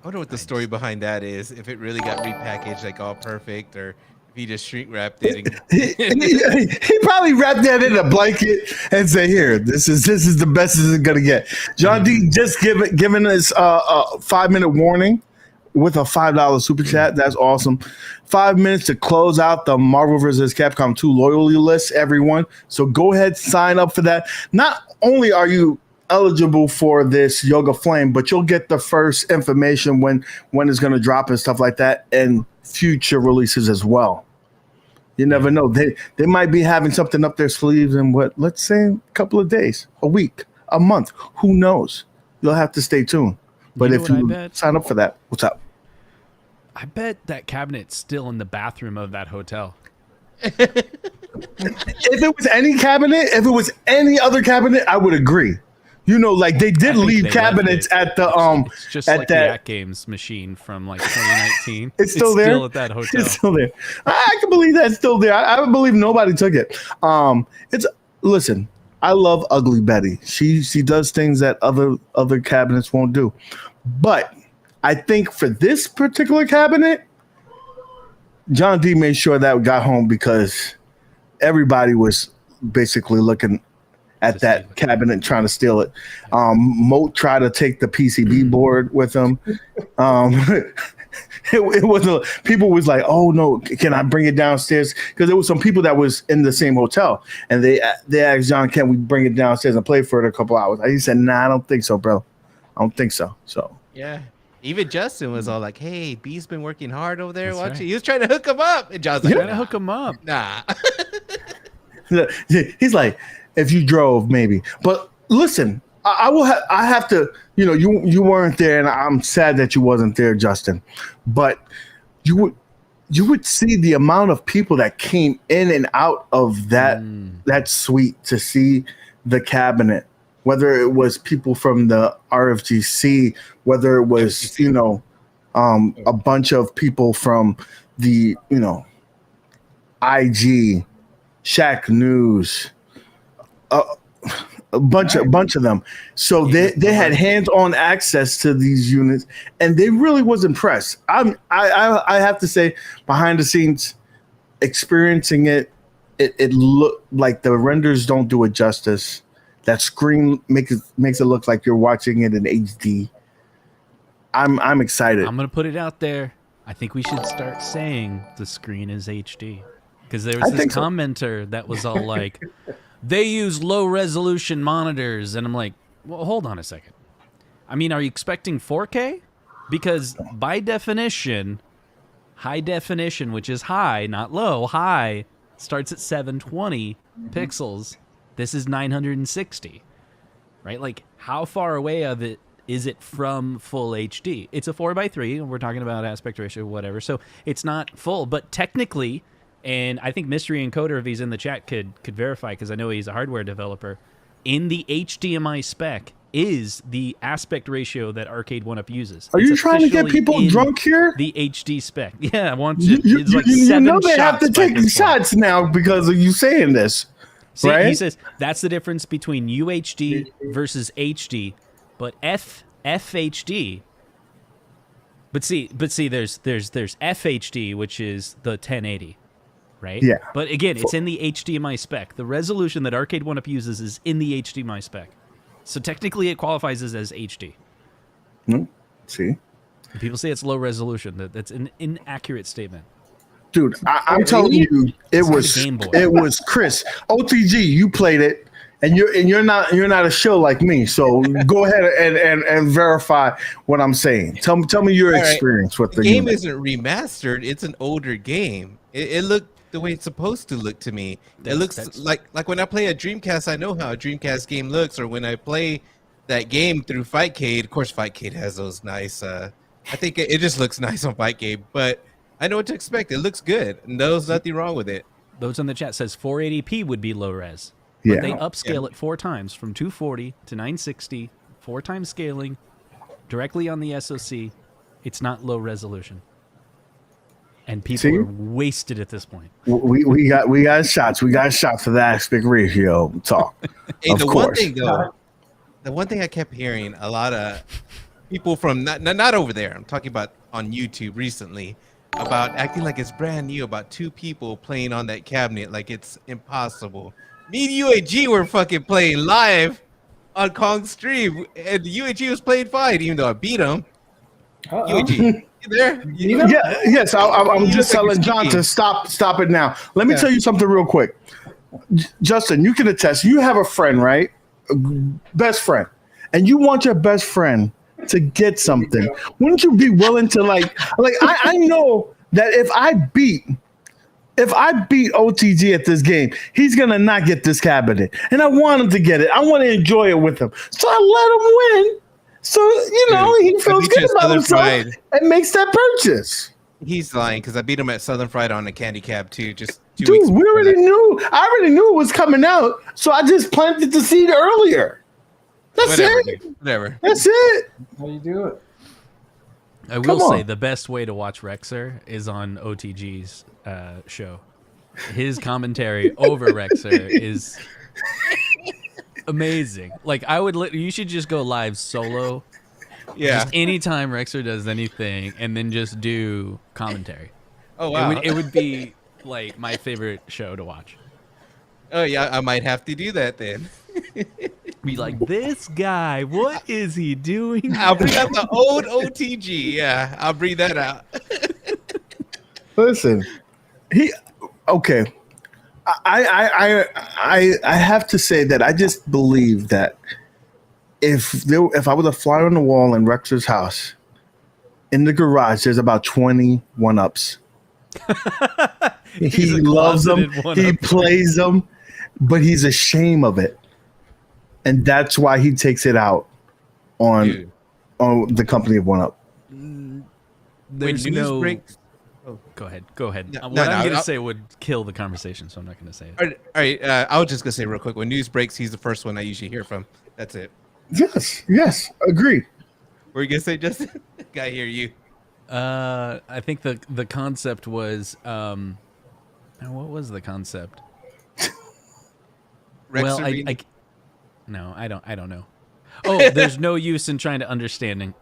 I wonder what the story behind that is. If it really got repackaged like all perfect, or if he just shrink wrapped it. He probably wrapped that in a blanket and say, "Here, this is the best it's gonna get." John D just giving us a 5-minute warning with a $5 super chat. That's awesome. 5 minutes to close out the Marvel vs. Capcom 2 loyalty list, everyone. So go ahead, sign up for that. Not only are you eligible for this Yoga Flame, but you'll get the first information when it's going to drop and stuff like that, and future releases as well. You never know. They might be having something up their sleeves in let's say a couple of days, a week, a month. Who knows? You'll have to stay tuned. But if you sign up for that, what's up? I bet that cabinet's still in the bathroom of that hotel. If it was any cabinet, if it was any other cabinet, I would agree. Like they did leave cabinets at the It's just like the At Games machine from like 2019. It's still there. Still at that hotel. It's still there. I can believe that's still there. I would believe nobody took it. Listen. I love Ugly Betty. She does things that other cabinets won't do. But I think for this particular cabinet, John D made sure that got home because everybody was basically looking at that cabinet trying to steal it. Moat tried to take the PCB board with him. It was people was like, oh no, can I bring it downstairs? Because there was some people that was in the same hotel, and they asked John, can we bring it downstairs and play for it a couple hours? He said, nah, I don't think so, bro. I don't think so. So yeah. Even Justin was all like, hey, B's been working hard over there. That's Watching. right. He was trying to hook him up. And John's like, Trying to hook him up. nah. he's like, if you drove, maybe. But listen, I have to, you weren't there, and I'm sad that you wasn't there, Justin. But you would see the amount of people that came in and out of that suite to see the cabinet. Whether it was people from the RFGC, whether it was, a bunch of people from the, IG, Shaq News, a bunch of them. So they had hands-on access to these units, and they really was impressed. I have to say, behind the scenes, experiencing it looked like the renders don't do it justice. That screen makes it look like you're watching it in HD. I'm excited. I'm gonna put it out there. I think we should start saying the screen is HD, because there was this commenter that was all like, they use low resolution monitors, and I'm like, well, hold on a second. I mean, are you expecting 4K? Because by definition, high definition, which is high, not low, high, starts at 720 pixels. This is 960, right? Like, how far away of it is it from full HD? It's a 4:3, and we're talking about aspect ratio, whatever. So it's not full, but technically, and I think Mystery Encoder, if he's in the chat, could verify, because I know he's a hardware developer. In the HDMI spec is the aspect ratio that Arcade 1UP uses. Are you trying to get people drunk here? The HD spec. Yeah, I want you. It's like you know they have shots to take shots now because of you saying this. See, right? He says that's the difference between UHD versus HD, but FHD. But see, there's FHD, which is the 1080, right? Yeah. But again, it's in the HDMI spec. The resolution that Arcade 1UP uses is in the HDMI spec, so technically it qualifies as HD. See, And people say it's low resolution. That's an inaccurate statement. Dude, I'm telling you, it was Chris OTG. You played it, and you're not a show like me. So go ahead and verify what I'm saying. Tell me your experience with the game. Unit. Isn't remastered. It's an older game. It looked the way it's supposed to look to me. It looks like when I play a Dreamcast, I know how a Dreamcast game looks, or when I play that game through Fightcade. Of course, Fightcade has those nice. I think it just looks nice on Fightcade, but I know what to expect. It looks good, and there's nothing wrong with it. Those in the chat says 480p would be low res. But Yeah. they upscale it 4 times from 240 to 960, 4 times scaling, directly on the SoC. It's not low resolution. And people are wasted at this point. We got shots. We got shots for the aspect ratio talk. Hey, of course. One thing though, the one thing I kept hearing a lot of people from not over there. I'm talking about on YouTube recently. About acting like it's brand new, about 2 people playing on that cabinet like it's impossible. Me and UAG were fucking playing live on Kong's stream, and UAG was playing fine, even though I beat him. UAG, you there? Yes. I'm just telling John to stop it now. Let me tell you something real quick. Justin, you can attest. You have a friend, right? Best friend. And you want your best friend to get something. Wouldn't you be willing to I know that if I beat OTG at this game, he's gonna not get this cabinet, and I want him to get it. I want to enjoy it with him, so I let him win. So he feels good about himself and makes that purchase. He's lying because I beat him at Southern Fried on the Candy Cab too. Just 2 Dude, weeks we already knew. I already knew it was coming out, so I just planted the seed earlier. That's it. Whatever. That's it. How you do it? I will say the best way to watch Rexer is on OTG's show. His commentary over Rexer is amazing. Like, you should just go live solo Yeah. Just anytime Rexer does anything, and then just do commentary. Oh wow. It would be like my favorite show to watch. Oh yeah, I might have to do that then. Be like, this guy, what is he doing? I'll bring out the old OTG. Yeah, I'll bring that out. Listen, okay. I have to say that I just believe that if I was a fly on the wall in Rexer's house, in the garage, there's about 20 one-ups. He loves them. He plays them, but he's ashamed of it, and that's why he takes it out on the company of one-up. There's when news breaks. Go ahead. What No, I'm no, going to I'll- say would kill the conversation, so I'm not going to say it. All right. I was just gonna say real quick. When news breaks, he's the first one I usually hear from. That's it. Yes, agreed. What were you gonna say, Justin? I hear you. I think the concept was what was the concept? Well, no, I don't know. Oh, there's no use in trying to understand him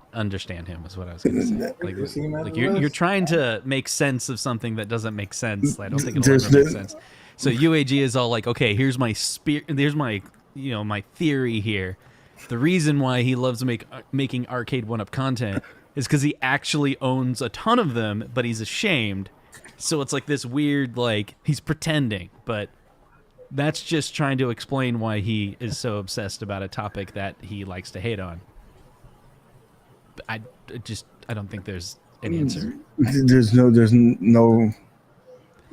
is what I was going to say. Like you're trying to make sense of something that doesn't make sense. I don't think it'll ever make sense. So UAG is all like, okay, here's my my theory here. The reason why he loves making arcade one-up content is because he actually owns a ton of them, but he's ashamed. So it's like this weird, like, he's pretending, but that's just trying to explain why he is so obsessed about a topic that he likes to hate on. I don't think there's an answer. There's no.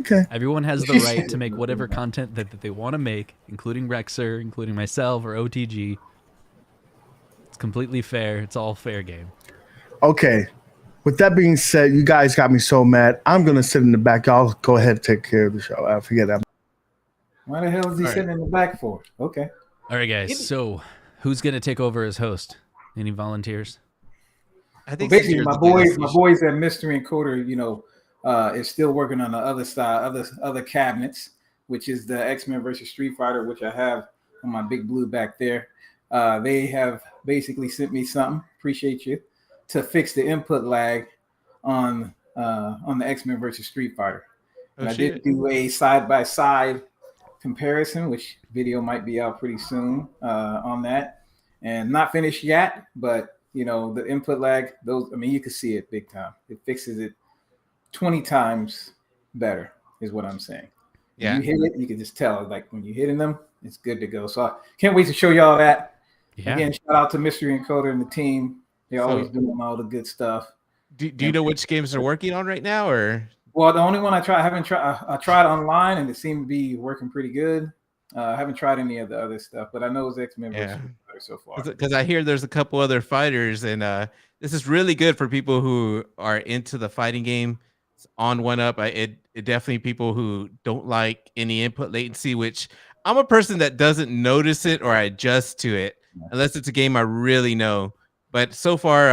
Okay. Everyone has the right to make whatever content that they want to make, including Rexer, including myself or OTG. It's completely fair. It's all fair game. Okay. With that being said, you guys got me so mad. I'm gonna sit in the back. Y'all go ahead and take care of the show. I forget that. Why the hell is he sitting in the back for? Okay. All right, guys. So, who's gonna take over as host? Any volunteers? I think Basically, Caesar's my the guest. boys at Mystery Encoder, is still working on the other side, other cabinets, which is the X-Men versus Street Fighter, which I have on my big blue back there. They have basically sent me something. Appreciate you to fix the input lag on the X-Men versus Street Fighter. And I did do a side-by-side comparison, which video might be out pretty soon on that, and not finished yet, but the input lag, you can see it big time. It fixes it 20 times better is what I'm saying. Yeah. When you hit it, you can just tell, like, when you're hitting them, it's good to go. So I can't wait to show y'all that. Yeah. Again, shout out to Mystery Encoder and the team. They're always doing all the good stuff. Do you know which games they're working on right now, or? Well, the only one I tried online, and it seemed to be working pretty good. I haven't tried any of the other stuff, but I know it's X-Men versus so far. Because I hear there's a couple other fighters, and this is really good for people who are into the fighting game. It's on one up. It definitely people who don't like any input latency, which I'm a person that doesn't notice it or I adjust to it unless it's a game I really know. But so far,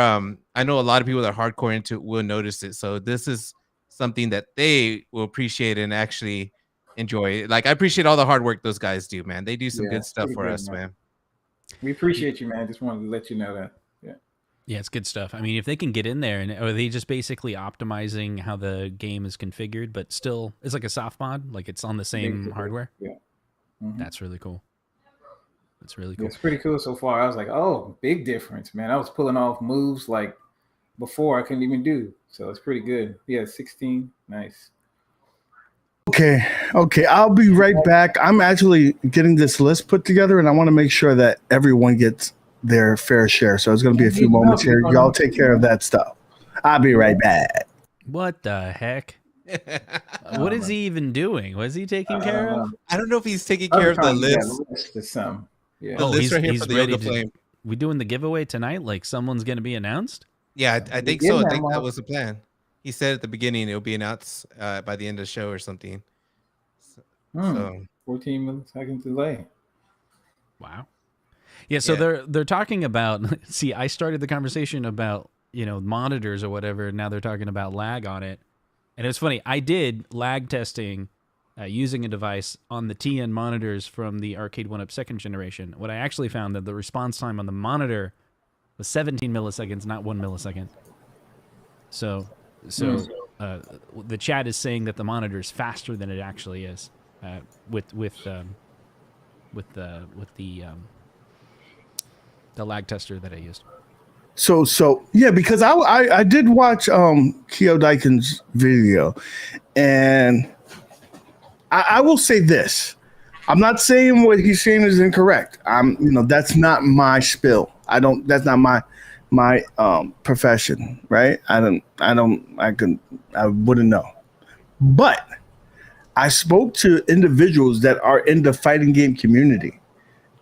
I know a lot of people that are hardcore into it will notice it. So this is something that they will appreciate and actually enjoy. Like, I appreciate all the hard work those guys do, man. They do some good stuff for us, man. We appreciate you, man. Just wanted to let you know that. Yeah, it's good stuff. I mean, if they can get in there, and are they just basically optimizing how the game is configured, but still it's like a soft mod, like it's on the same hardware? Yeah. That's really cool. That's really cool. It's pretty cool so far. I was like, oh, big difference, man. I was pulling off moves like before I couldn't even do. So it's pretty good. Yeah, 16. Nice. Okay. I'll be right back. I'm actually getting this list put together, and I want to make sure that everyone gets their fair share. So it's going to be a few moments here. Y'all take care of that stuff. I'll be right back. What the heck? What is he even doing? Was he taking care of? I don't know if he's taking care of the list. Yeah. The list right here for the Yoga Flame. We doing the giveaway tonight? Like someone's going to be announced? Yeah, I think so. I think that was the plan. He said at the beginning it'll be announced by the end of the show or something. So 14 seconds delay. Wow. Yeah, so they're talking about. See, I started the conversation about monitors or whatever, and now they're talking about lag on it. And it's funny. I did lag testing using a device on the TN monitors from the Arcade 1-Up second generation. What I actually found that the response time on the monitor was 17 milliseconds, not 1 millisecond. So the chat is saying that the monitor is faster than it actually is with the lag tester that I used. So yeah, because I did watch Keo Daikin's video, and I will say this. I'm not saying what he's saying is incorrect. That's not my spill. That's not my profession, right? I wouldn't know. But I spoke to individuals that are in the fighting game community,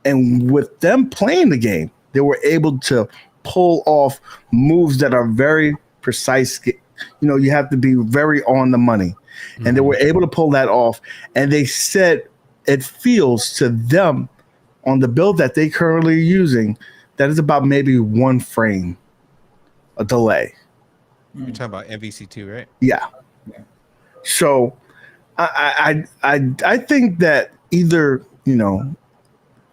and with them playing the game, they were able to pull off moves that are very precise. You have to be very on the money, and they were able to pull that off. And they said it feels to them on the build that they currently are using that is about maybe 1 frame a delay. You're talking about MVC2, right? Yeah. So I think that either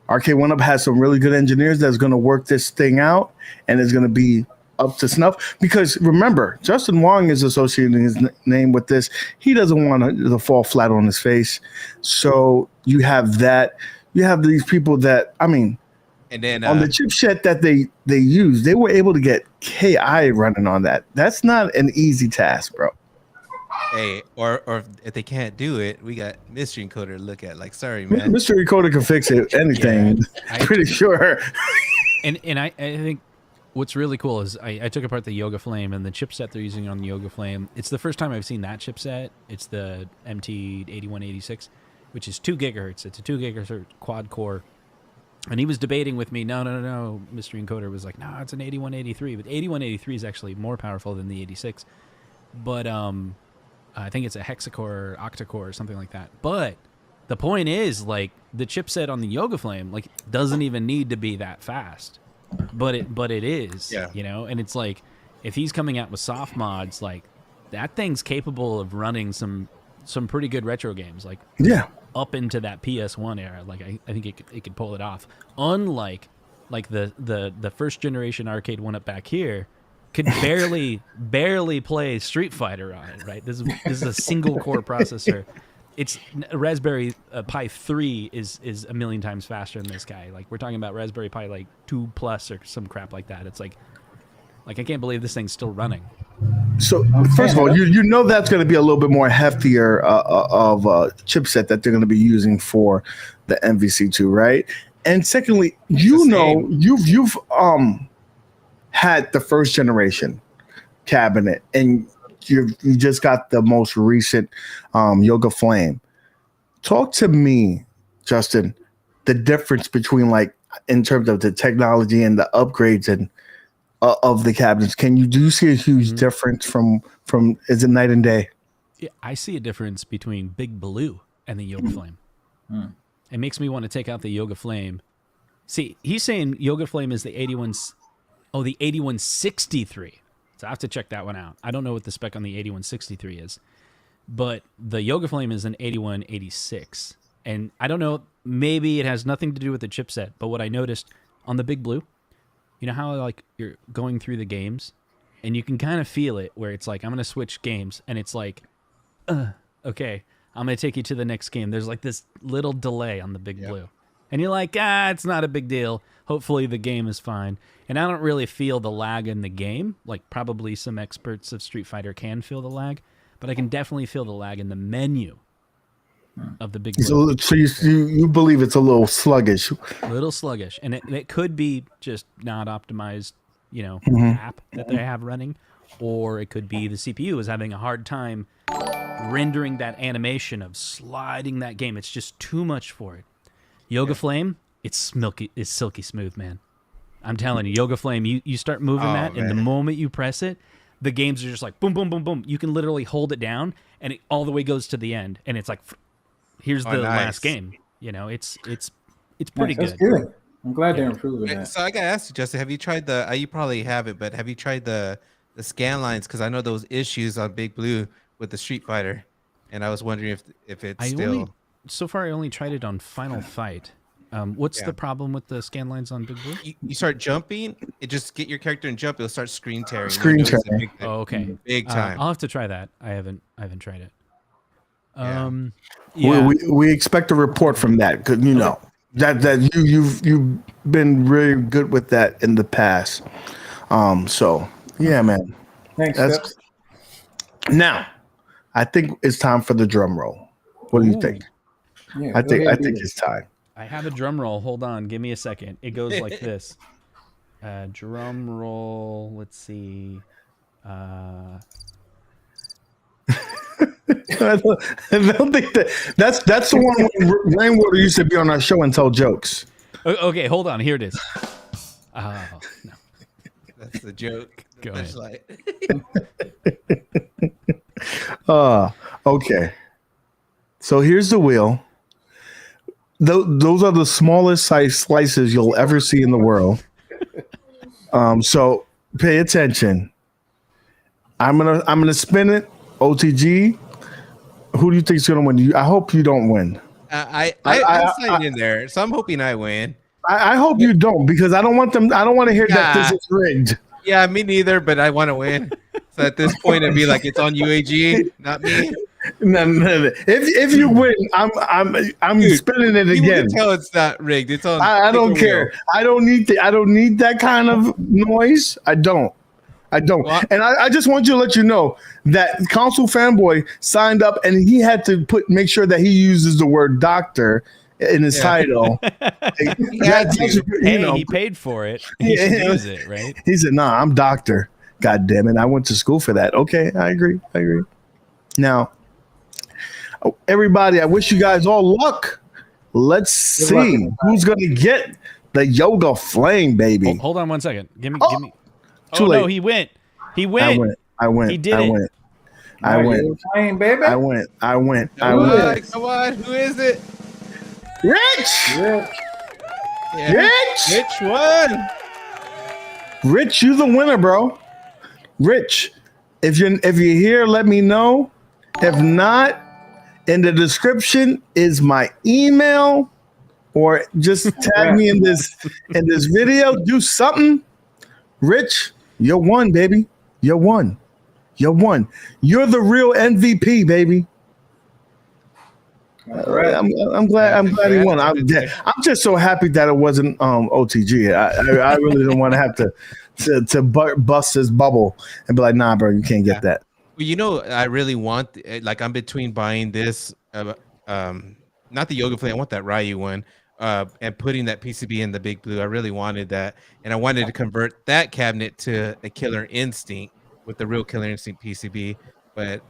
Arcade 1-Up has some really good engineers that's going to work this thing out and is going to be up to snuff. Because remember, Justin Wong is associating his name with this. He doesn't want to fall flat on his face. So you have that. You have these people that, and then on the chipset that they use, they were able to get KI running on that. That's not an easy task, bro. Hey, or if they can't do it, we got Mystery Encoder to look at. Like, sorry, man. Mystery Encoder can fix it. Anything. Yeah, I'm pretty sure. And I think what's really cool is I took apart the Yoga Flame and the chipset they're using on the Yoga Flame. It's the first time I've seen that chipset. It's the MT8186, which is 2 gigahertz. It's a 2 gigahertz quad core. And he was debating with me, no. Mystery Encoder was like, no, it's an 8183. But 8183 is actually more powerful than the 86. But I think it's a hexacore or octa-core or something like that. But the point is, like, the chipset on the Yoga Flame, like, doesn't even need to be that fast. But it is, and it's like, if he's coming out with soft mods, like, that thing's capable of running some pretty good retro games, like, up into that PS1 era. Like, I think it could pull it off. Unlike, like, the first generation Arcade 1-Up back here could barely play Street Fighter on it, right? This is a single core processor. It's Raspberry Pi 3 is a million times faster than this guy. Like, we're talking about Raspberry Pi like 2 plus or some crap like that. It's like I can't believe this thing's still running. So first of all, you know that's going to be a little bit more heftier of a chipset that they're going to be using for the MVC2, right? And secondly, you've had the first generation cabinet, and you just got the most recent Yoga Flame. Talk to me, Justin, the difference between, like, in terms of the technology and the upgrades and of the cabinets. Do you see a huge difference from is it night and day? Yeah, I see a difference between Big Blue and the Yoga Flame. It makes me want to take out the Yoga Flame. See, he's saying Yoga Flame is the 8163. So I have to check that one out. I don't know what the spec on the 8163 is, but the Yoga Flame is an 8186. And I don't know, maybe it has nothing to do with the chipset, but what I noticed on the Big Blue, you know how, like, you're going through the games and you can kind of feel it where it's like, I'm going to switch games, and it's like, okay, I'm going to take you to the next game. There's like this little delay on the Big Blue. And you're like, it's not a big deal. Hopefully the game is fine. And I don't really feel the lag in the game. Like, probably some experts of Street Fighter can feel the lag, but I can definitely feel the lag in the menu of the Big Blue. So you believe it's a little sluggish. A little sluggish. And it could be just not optimized, app that they have running, or it could be the CPU is having a hard time rendering that animation of sliding that game. It's just too much for it. Yoga Flame, it's silky smooth, man. I'm telling you, Yoga Flame, you start moving and the moment you press it, the games are just like boom, boom, boom, boom. You can literally hold it down, and it all the way goes to the end, and it's like, here's the last game. It's pretty good. I'm glad they're improving that. So I gotta ask you, Justin, have you tried you probably have it, but have you tried the scan lines? Because I know those issues on Big Blue with the Street Fighter, and I was wondering if it's so far I only tried it on Final Fight, What's Yeah. the problem with the scan lines on Big Blue? You start jumping, it just get your character and jump. It'll start screen tearing. Screen You'll notice it tearing. Oh, okay. big time. I'll have to try that. I haven't tried it. Yeah. Yeah. We expect a report from that because you know that you've been really good with that in the past. So yeah, man. Thanks, That's Steps. now. I think it's time for the drum roll. What do you Ooh. think? Yeah, I go think ahead and do it's time. I have a drum roll. Hold on. Give me a second. It goes like this. Drum roll. Let's see. I don't think that's the one when Rainwater used to be on our show and tell jokes. Okay, hold on. Here it is. Oh, no. That's the joke. Go That's ahead. Okay. So here's the wheel. Those are the smallest size slices you'll ever see in the world. So pay attention. I'm gonna spin it. OTG. Who do you think is gonna win? I hope you don't win. I'm signed in there, so I'm hoping I win. I hope you don't because I don't want them. I don't want to hear that this is rigged. Yeah, me neither, but I want to win. So at this point, it'd be like it's on UAG, not me. No. If you win, I'm Dude, spinning it You again. can tell it's not rigged. It's on. I don't Pick a care. wheel. I don't need that kind of noise. I don't. Well, And I just want you to let you know that Console Fanboy signed up and he had to make sure that he uses the word doctor in his title. Hey, he paid for it. He should use it, right? He said, "Nah, I'm doctor. God damn it. I went to school for that." Okay, I agree. Now, everybody, I wish you guys all luck. Let's see who's going to get the Yoga Flame, baby. Hold on one second. Give me. Too Oh late. no, he went. He went. I went. He did I it. went. I went. Playing, baby. I went. Come on, who is it? Rich! Yeah. Yeah. Rich! Which one? Rich, you the winner, bro. Rich, if you're here, let me know. If not, in the description is my email, or just tag me in this video. Do something. Rich, you're one, baby. You're one. You're the real MVP, baby. Right. I'm glad he won. I'm just so happy that it wasn't OTG. I really didn't want to have to bust his bubble and be like, nah, bro, you can't get that. Well, you know, I really want, like, I'm between buying this, not the Yoga Flame, I want that Ryu one, and putting that PCB in the Big Blue. I really wanted that, and I wanted to convert that cabinet to a Killer Instinct with the real Killer Instinct PCB, but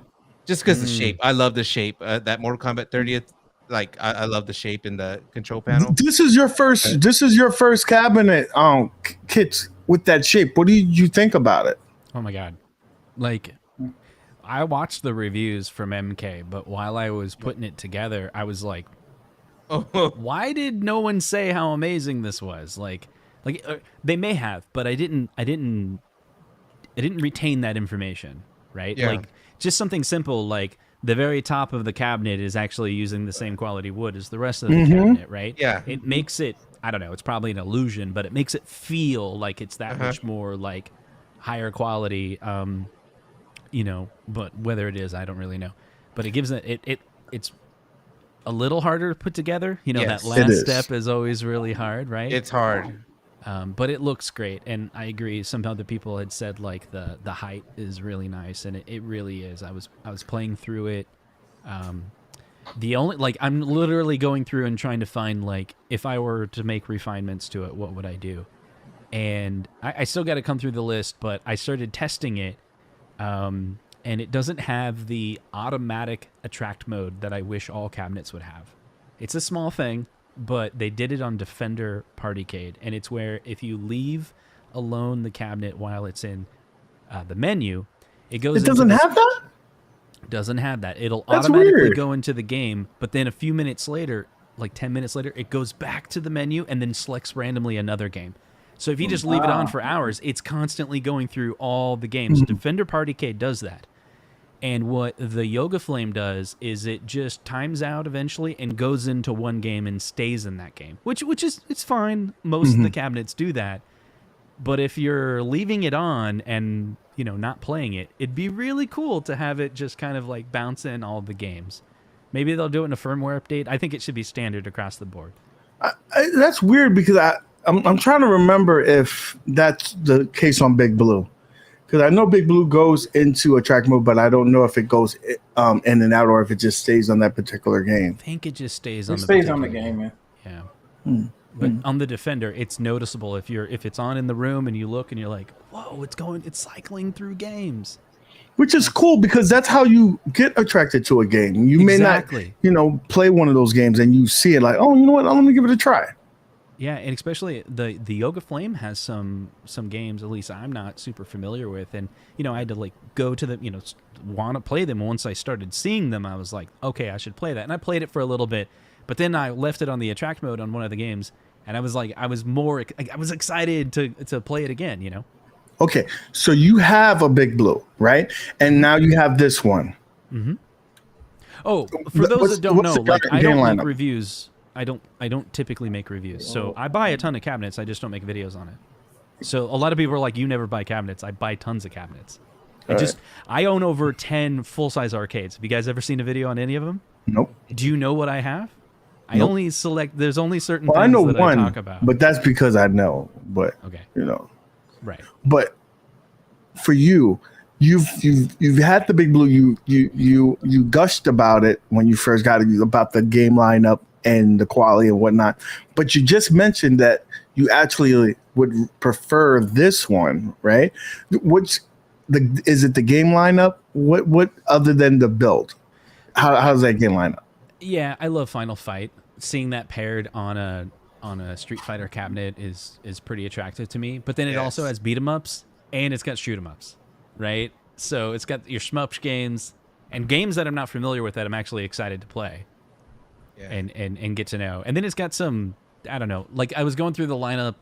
just because the shape, I love the shape. That Mortal Kombat 30th, like, I love the shape in the control panel. This is your first. This is your first cabinet, kits with that shape. What did you think about it? Oh my god! Like, I watched the reviews from MK, but while I was putting it together, I was like, why did no one say how amazing this was? Like they may have, but I didn't retain that information, right? Yeah. Like, just something simple like the very top of the cabinet is actually using the same quality wood as the rest of the cabinet, right? Yeah. It makes it, I don't know, it's probably an illusion, but it makes it feel like it's that much more like higher quality, you know, but whether it is, I don't really know. But it gives it's a little harder to put together. You know, Yes, that it last is. step is always really hard, right? It's hard. But it looks great, and I agree. Some other people had said like the height is really nice, and it really is. I was playing through it. The only, like, I'm literally going through and trying to find, like, if I were to make refinements to it, what would I do? And I still got to come through the list, but I started testing it, and it doesn't have the automatic attract mode that I wish all cabinets would have. It's a small thing, but they did it on Defender Partycade, and it's where if you leave alone the cabinet while it's in the menu, it goes. It doesn't have that? Doesn't have that. It'll That's automatically weird. go into the game, but then a few minutes later, like 10 minutes later, it goes back to the menu and then selects randomly another game. So if you just leave it on for hours, it's constantly going through all the games. Defender Partycade does that. And what the Yoga Flame does is it just times out eventually and goes into one game and stays in that game, which is it's fine. Most of the cabinets do that. But if you're leaving it on and, you know, not playing it, it'd be really cool to have it just kind of like bounce in all the games. Maybe they'll do it in a firmware update. I think it should be standard across the board. That's weird because I'm trying to remember if that's the case on Big Blue. Because I know Big Blue goes into attract mode, but I don't know if it goes in and out or if it just stays on that particular game. I think it just stays It on the stays on the particular game, man. Yeah. But on the Defender, it's noticeable if it's on in the room and you look and you're like, whoa, it's cycling through games. Which is cool because that's how you get attracted to a game. You may not, you know, play one of those games and you see it like, oh, you know what? I'm going to give it a try. Yeah, and especially the Yoga Flame has some games, at least I'm not super familiar with. And, you know, I had to like go to them, you know, want to play them. Once I started seeing them, I was like, okay, I should play that. And I played it for a little bit, but then I left it on the attract mode on one of the games. And I was like, I was excited to play it again, you know? Okay, so you have a Big Blue, right? And now you have this one. Mm-hmm. Oh, for those that don't know, like I don't make reviews. I don't typically make reviews. So I buy a ton of cabinets. I just don't make videos on it. So a lot of people are like, you never buy cabinets. I buy tons of cabinets. I own over 10 full-size arcades. Have you guys ever seen a video on any of them? Nope. Do you know what I have? I Nope. only select. There's only certain Well, things I know that one, I talk about. but that's because I know. But Okay. you know, Right. but for you, you've had the Big Blue. You gushed about it when you first got it, about the game lineup and the quality and whatnot. But you just mentioned that you actually would prefer this one, right? Is it the game lineup? What other than the build? How's that game lineup? Yeah, I love Final Fight. Seeing that paired on a Street Fighter cabinet is pretty attractive to me. But then it also has beat 'em ups and it's got shoot 'em ups, right? So it's got your shmup games and games that I'm not familiar with that I'm actually excited to play. Yeah. And get to know. And then it's got some, I don't know, like I was going through the lineup.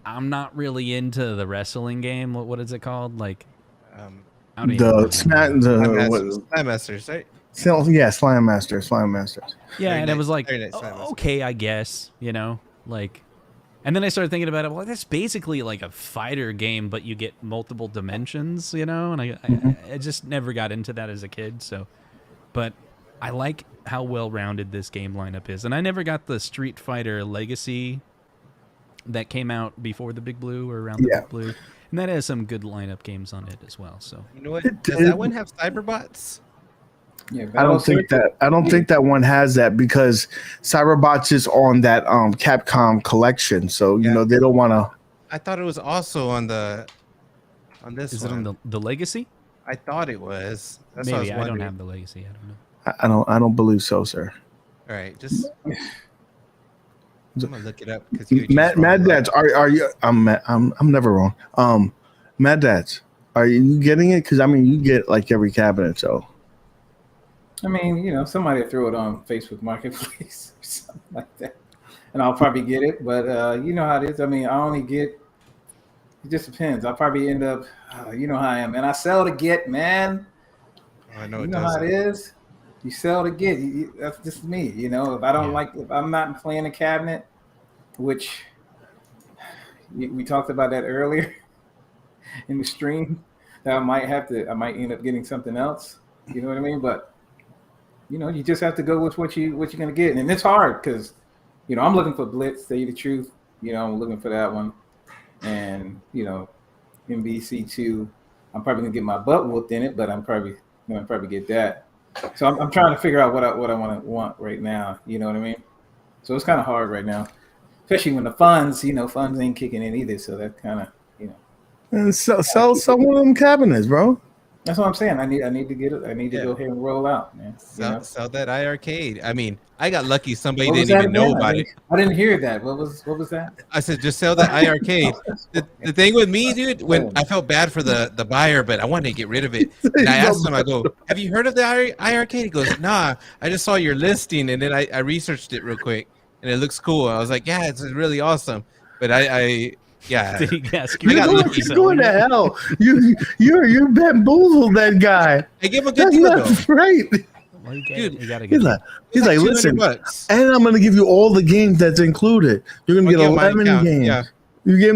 I'm not really into the wrestling game. What is it called? Like Slime Masters, right? Yeah, Slime Masters. Yeah, and it was like, okay, I guess, you know, like, and then I started thinking about it. Well, that's basically like a fighter game, but you get multiple dimensions, you know. And I just never got into that as a kid. So, but I like how well-rounded this game lineup is, and I never got the Street Fighter Legacy that came out before the Big Blue or around the Big Blue, and that has some good lineup games on it as well. So, you know what? Does that one have Cyberbots? Yeah, I don't think that one has that because Cyberbots is on that Capcom collection, so you know they don't want to. I thought it was also on this. Is it on the Legacy? I thought it was. That's Maybe what I was I don't wondering. have the Legacy. I don't know. I don't believe so, sir. All right, just I'm gonna look it up because Maddads, are you? I'm never wrong. Maddads, are you getting it? Because I mean, you get like every cabinet, so. I mean, you know, somebody will throw it on Facebook Marketplace or something like that, and I'll probably get it. But you know how it is. I mean, I only get. It just depends. I'll probably end up. You know how I am, and I sell to get, man. I know you know how it is. You sell to get. That's just me. You know, if I don't like, if I'm not playing a cabinet, which we talked about that earlier in the stream, that I might end up getting something else. You know what I mean? But you know, you just have to go with what you're gonna get, and it's hard because, you know, I'm looking for Blitz. Tell you the truth, you know, I'm looking for that one, and you know, MVC2. I'm probably gonna get my butt whooped in it, but I'm probably get that. So I'm trying to figure out what I want right now. You know what I mean? So it's kind of hard right now, especially when the funds ain't kicking in either. So that kind of, you know. And sell some of them cabinets, bro. That's what I'm saying. I need to get it. I need to go ahead and roll out, man. Sell that iArcade. I mean, I got lucky somebody didn't even know about it. I didn't hear that. What was that? I said just sell that iArcade. The thing with me, dude, when I felt bad for the buyer, but I wanted to get rid of it. And I asked him, I go, have you heard of the iArcade? He goes, nah, I just saw your listing, and then I researched it real quick, and it looks cool. I was like, yeah, it's really awesome. But I Yeah. Did he ask I you? got You're lucky. going to hell. You bamboozled that guy. I give him a good That's deal not though. right. Well, you Dude, gotta get He's like, listen, $200. and I'm gonna give you all the games that's included. You're gonna I'll get give my 11 account, games. yeah. You gave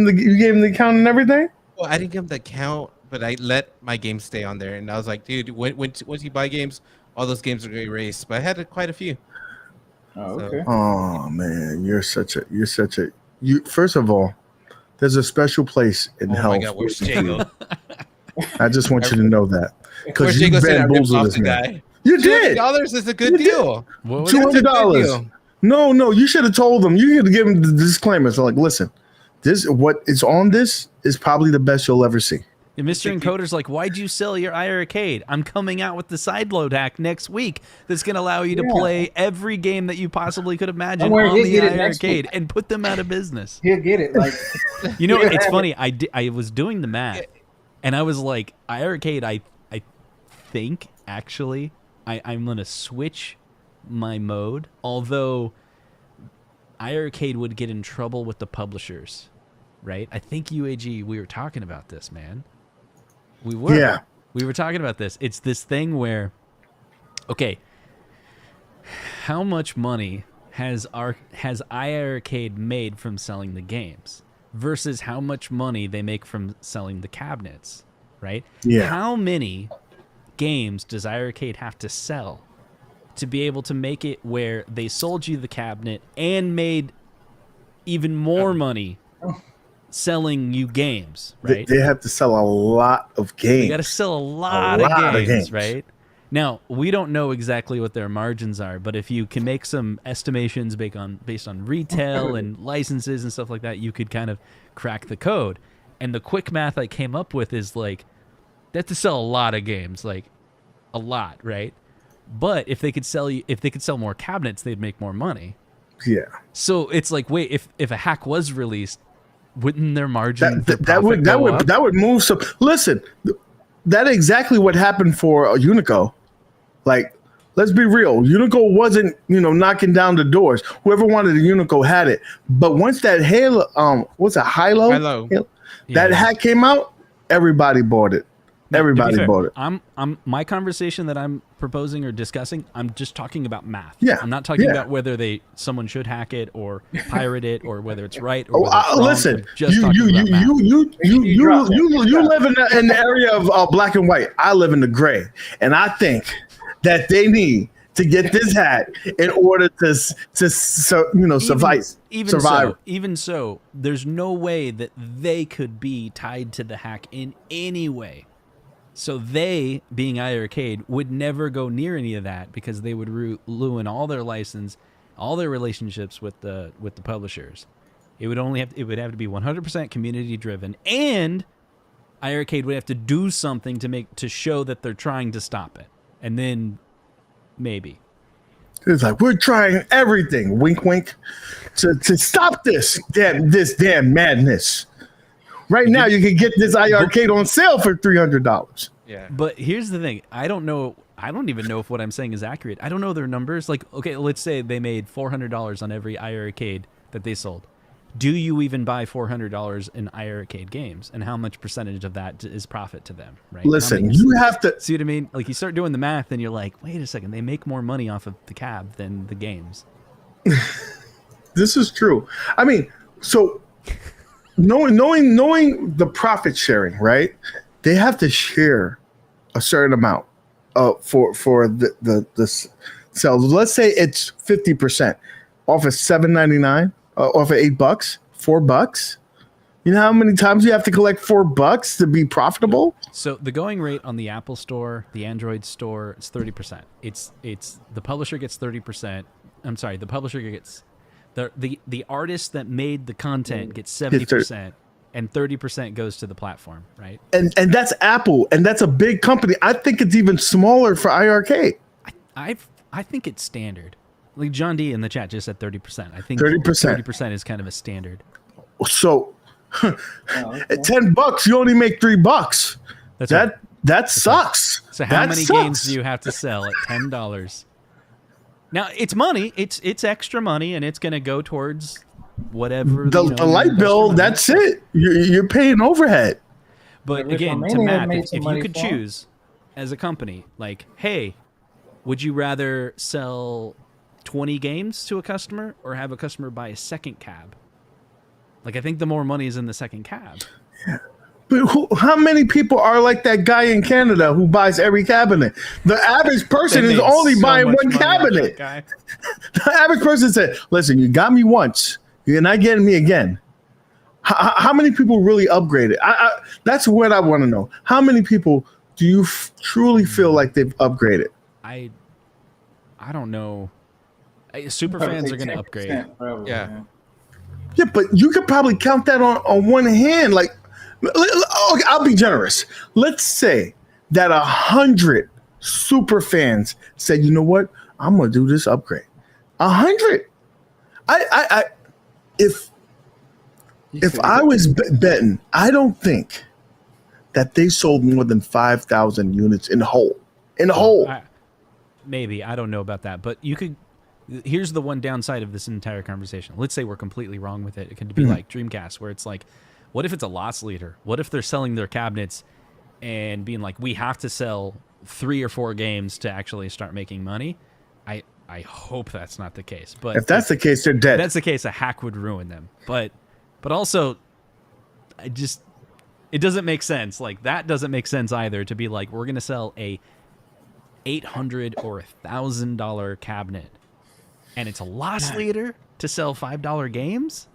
him the account and everything. Well, I didn't give him the account, but I let my games stay on there, and I was like, dude, once you buy games, all those games are going to erase. But I had quite a few. Oh, So- okay. Oh man, you. First of all, there's a special place in Oh hell. my God, where's Jago? I just want you to know that Where's because you Jago said I ripped bamboozled off this the man. guy? You did. $200 is a good You did. deal. What was That's a good $200. deal. No, you should have told them. You had to give them the disclaimer. So like, listen, what is on this is probably the best you'll ever see. And Mr. Encoder's like, why'd you sell your iiRcade? I'm coming out with the sideload hack next week that's going to allow you to play every game that you possibly could imagine Don't worry, on he'll the get it next iiRcade week. and put them out of business. He'll get it. Like, You know, He'll it's have funny. I was doing the math, and I was like, iiRcade, I think, actually, I'm going to switch my mode, although iiRcade would get in trouble with the publishers, right? I think UAG, we were talking about this, man. We were. Yeah. We were talking about this. It's this thing where, okay, how much money has iiRcade made from selling the games versus how much money they make from selling the cabinets, right? Yeah. How many games does iiRcade have to sell to be able to make it where they sold you the cabinet and made even more money selling you games, right? They have to sell a lot of games. They got to sell a lot of games, right? Now, we don't know exactly what their margins are, but if you can make some estimations based on retail and licenses and stuff like that, you could kind of crack the code. And the quick math I came up with is like, they have to sell a lot of games, like a lot, right? But if they could sell more cabinets, they'd make more money. Yeah. So it's like, wait, if a hack was released, wouldn't their margin That would move some. Listen, that exactly what happened for Unico. Like, let's be real. Unico wasn't, knocking down the doors. Whoever wanted a Unico had it. But once that Halo, what's it, Hilo? That hack came out, everybody bought it. Everybody bought it. I'm my conversation that I'm proposing or discussing, I'm just talking about math. Yeah. I'm not talking Yeah. about whether someone should hack it or pirate it or whether it's right or whether it's wrong. Listen, I'm just you talking about math. you live in the area of black and white. I live in the gray, and I think that they need to get this hack in order to survive. Even so, there's no way that they could be tied to the hack in any way. So they, being iiRcade, would never go near any of that because they would ruin all their license, all their relationships with the publishers. It would have to be 100% community driven, and iiRcade would have to do something to show that they're trying to stop it, and then maybe. It's like, we're trying everything, wink, wink, to stop this damn madness. Right now, you can get this iiRcade on sale for $300. Yeah. But here's the thing. I don't even know if what I'm saying is accurate. I don't know their numbers. Like, okay, let's say they made $400 on every iiRcade that they sold. Do you even buy $400 in iiRcade games? And how much percentage of that is profit to them, right? Listen, you have to... See what I mean? Like, you start doing the math and you're like, wait a second, they make more money off of the cab than the games. This is true. I mean, so... Knowing the profit sharing, right? They have to share a certain amount for the sales. Let's say it's 50% off of $7.99, off of $8, $4. You know how many times you have to collect $4 to be profitable? So the going rate on the Apple Store, the Android Store, it's 30%. It's the publisher gets 30%. I'm sorry, the publisher gets the artist that made the content gets 70%, and 30% goes to the platform, right? And that's Apple, and that's a big company. I think it's even smaller for iiRcade. I think it's standard. Like John D in the chat just said 30%. I think 30%. 30% is kind of a standard. So at $10, you only make $3. That's right. That sucks. So how That many sucks. games do you have to sell at $10? Now it's money. It's extra money, and it's going to go towards whatever. The you know, light bill, industrial- that's it. You're paying overhead. But Original again, to Mania Matt, made if some you money could for 'em. choose as a company, like, hey, would you rather sell 20 games to a customer or have a customer buy a second cab? Like, I think the more money is in the second cab. But how many people are like that guy in Canada who buys every cabinet? The average person They is made only so buying much one money off that cabinet. guy. The average person said, listen, you got me once. You're not getting me again. How many people really upgraded? That's what I want to know. How many people do you truly feel like they've upgraded? I don't know. Super fans are going to upgrade. Probably, Yeah. man. Yeah, but you could probably count that on one hand. Like, okay, I'll be generous. Let's say that 100 super fans said, you know what? I'm going to do this upgrade. 100. If I was betting, I don't think that they sold more than 5,000 units in whole. Maybe. I don't know about that. But you could. Here's the one downside of this entire conversation. Let's say we're completely wrong with it. It could be like Dreamcast, where it's like, what if it's a loss leader? What if they're selling their cabinets and being like, we have to sell 3 or 4 games to actually start making money? I hope that's not the case. But If that's the case, they're dead. if that's the case, a hack would ruin them. But also, it doesn't make sense. Like, that doesn't make sense either, to be like, we're gonna sell a $800 or $1,000 cabinet, and it's a loss leader to sell $5 games.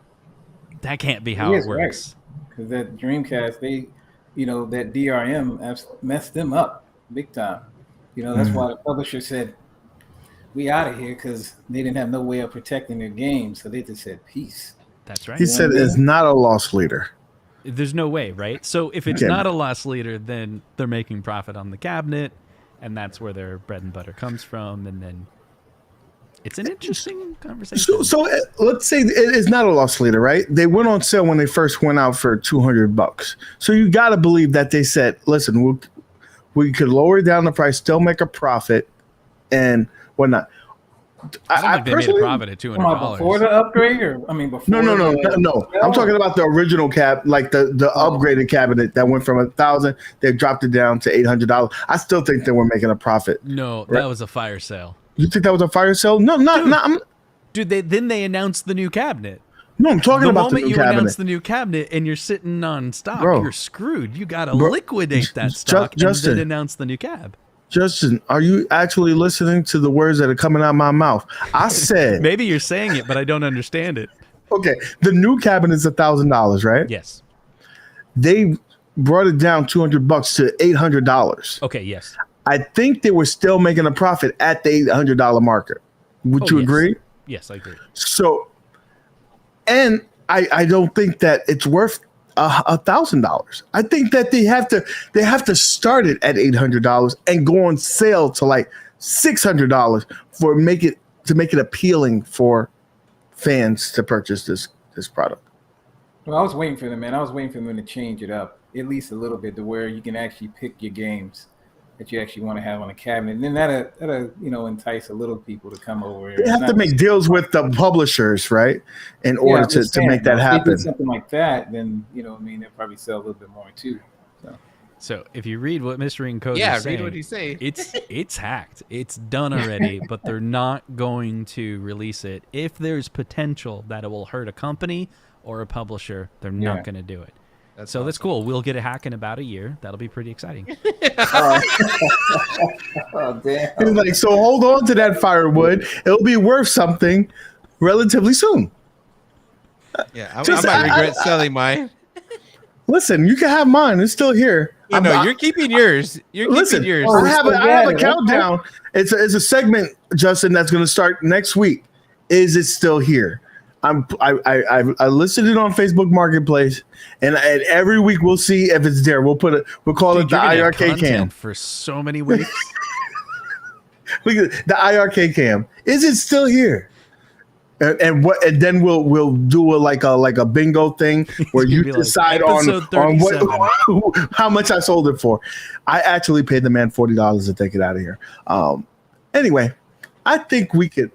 That can't be how it works. Because that Dreamcast, that DRM messed them up big time. That's why the publisher said, we out of here, because they didn't have no way of protecting their games. So they just said, peace. That's right. He said it's not a loss leader. There's no way, right? So if it's not a loss leader, then they're making profit on the cabinet, and that's where their bread and butter comes from. And then it's an interesting conversation. So let's say it is not a loss leader, right? They went on sale when they first went out for $200. So you got to believe that they said, listen, we could lower down the price, still make a profit, and whatnot. I don't think they made a profit at $200. Before the upgrade, before? No. I'm talking about the original like the upgraded cabinet that went from $1,000. They dropped it down to $800. I still think they were making a profit. No, right? That was a fire sale. You think that was a fire sale? No, not. Dude, they announced the new cabinet. No, I'm talking about the new moment you cabinet. announce the new cabinet and you're sitting on stock, Bro. you're screwed. You got to liquidate that stock Justin, and then announce the new cab. Justin, are you actually listening to the words that are coming out of my mouth? I said Maybe you're saying it, but I don't understand it. okay. The new cabinet is $1,000, right? Yes. They brought it down $200 to $800. Okay. Yes. I think they were still making a profit at the $800 marker. Would you yes. agree? Yes, I agree. So, and I don't think that it's worth $1,000. I think that they have to start it at $800 and go on sale to like $600 to make it appealing for fans to purchase this product. Well, I was waiting for them, man. I was waiting for them to change it up at least a little bit to where you can actually pick your games that you actually want to have on a cabinet. And then that'll entice a little people to come over. They have to make deals with the publishers, right? In order to make that happen. If they do something like that, then, they'll probably sell a little bit more too. So if you read what Mr. Encoder is saying, read what he's saying. It's hacked. It's done already, but they're not going to release it. If there's potential that it will hurt a company or a publisher, they're not going to do it. That's cool. We'll get a hack in about a year. That'll be pretty exciting. Oh, damn. He's like, so hold on to that firewood. It'll be worth something relatively soon. Yeah, I might regret selling mine. Listen, you can have mine. It's still here. You're keeping yours. Listen, yours. I have a countdown. It's a segment, Justin, that's going to start next week. Is it still here? I listed it on Facebook Marketplace, and every week we'll see if it's there. We'll call it the iiRcade cam for so many weeks. Look at the iiRcade cam. Is it still here? And then we'll do a bingo thing where you decide on what how much I sold it for. I actually paid the man $40 to take it out of here. Anyway, I think we could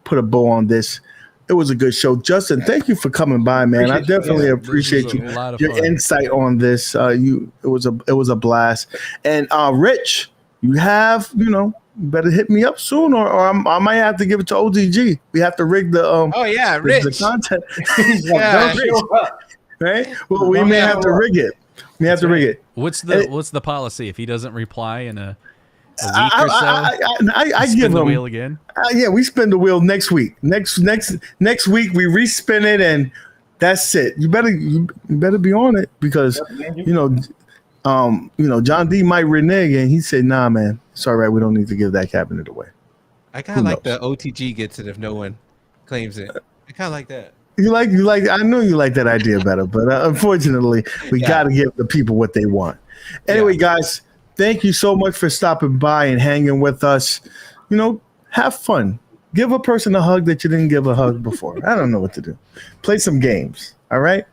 put a bow on this. It was a good show. Justin, thank you for coming by, man. I definitely appreciate This was a lot of your fun. insight on this. It was a blast. And Rich, you have, you better hit me up soon, or I might have to give it to ODG. We have to rig the Oh yeah, Rich. the content. Yeah. Don't show up. Right? Well, we may have to rig it. We have to rig it. What's the policy if he doesn't reply in a week or so? I spin give the him wheel again. yeah, we spin the wheel next week. Next week we respin it, and that's it. You better be on it because John D might renege, and he said, "Nah, man, it's all right. We don't need to give that cabinet away." I kind of like the OTG gets it if no one claims it. I kind of like that. You like. I know you like that idea better, but unfortunately, we got to give the people what they want. Anyway, guys, thank you so much for stopping by and hanging with us. Have fun. Give a person a hug that you didn't give a hug before. I don't know what to do. Play some games. All right.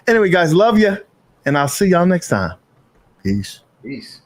Anyway, guys, love you, and I'll see y'all next time. Peace. Peace.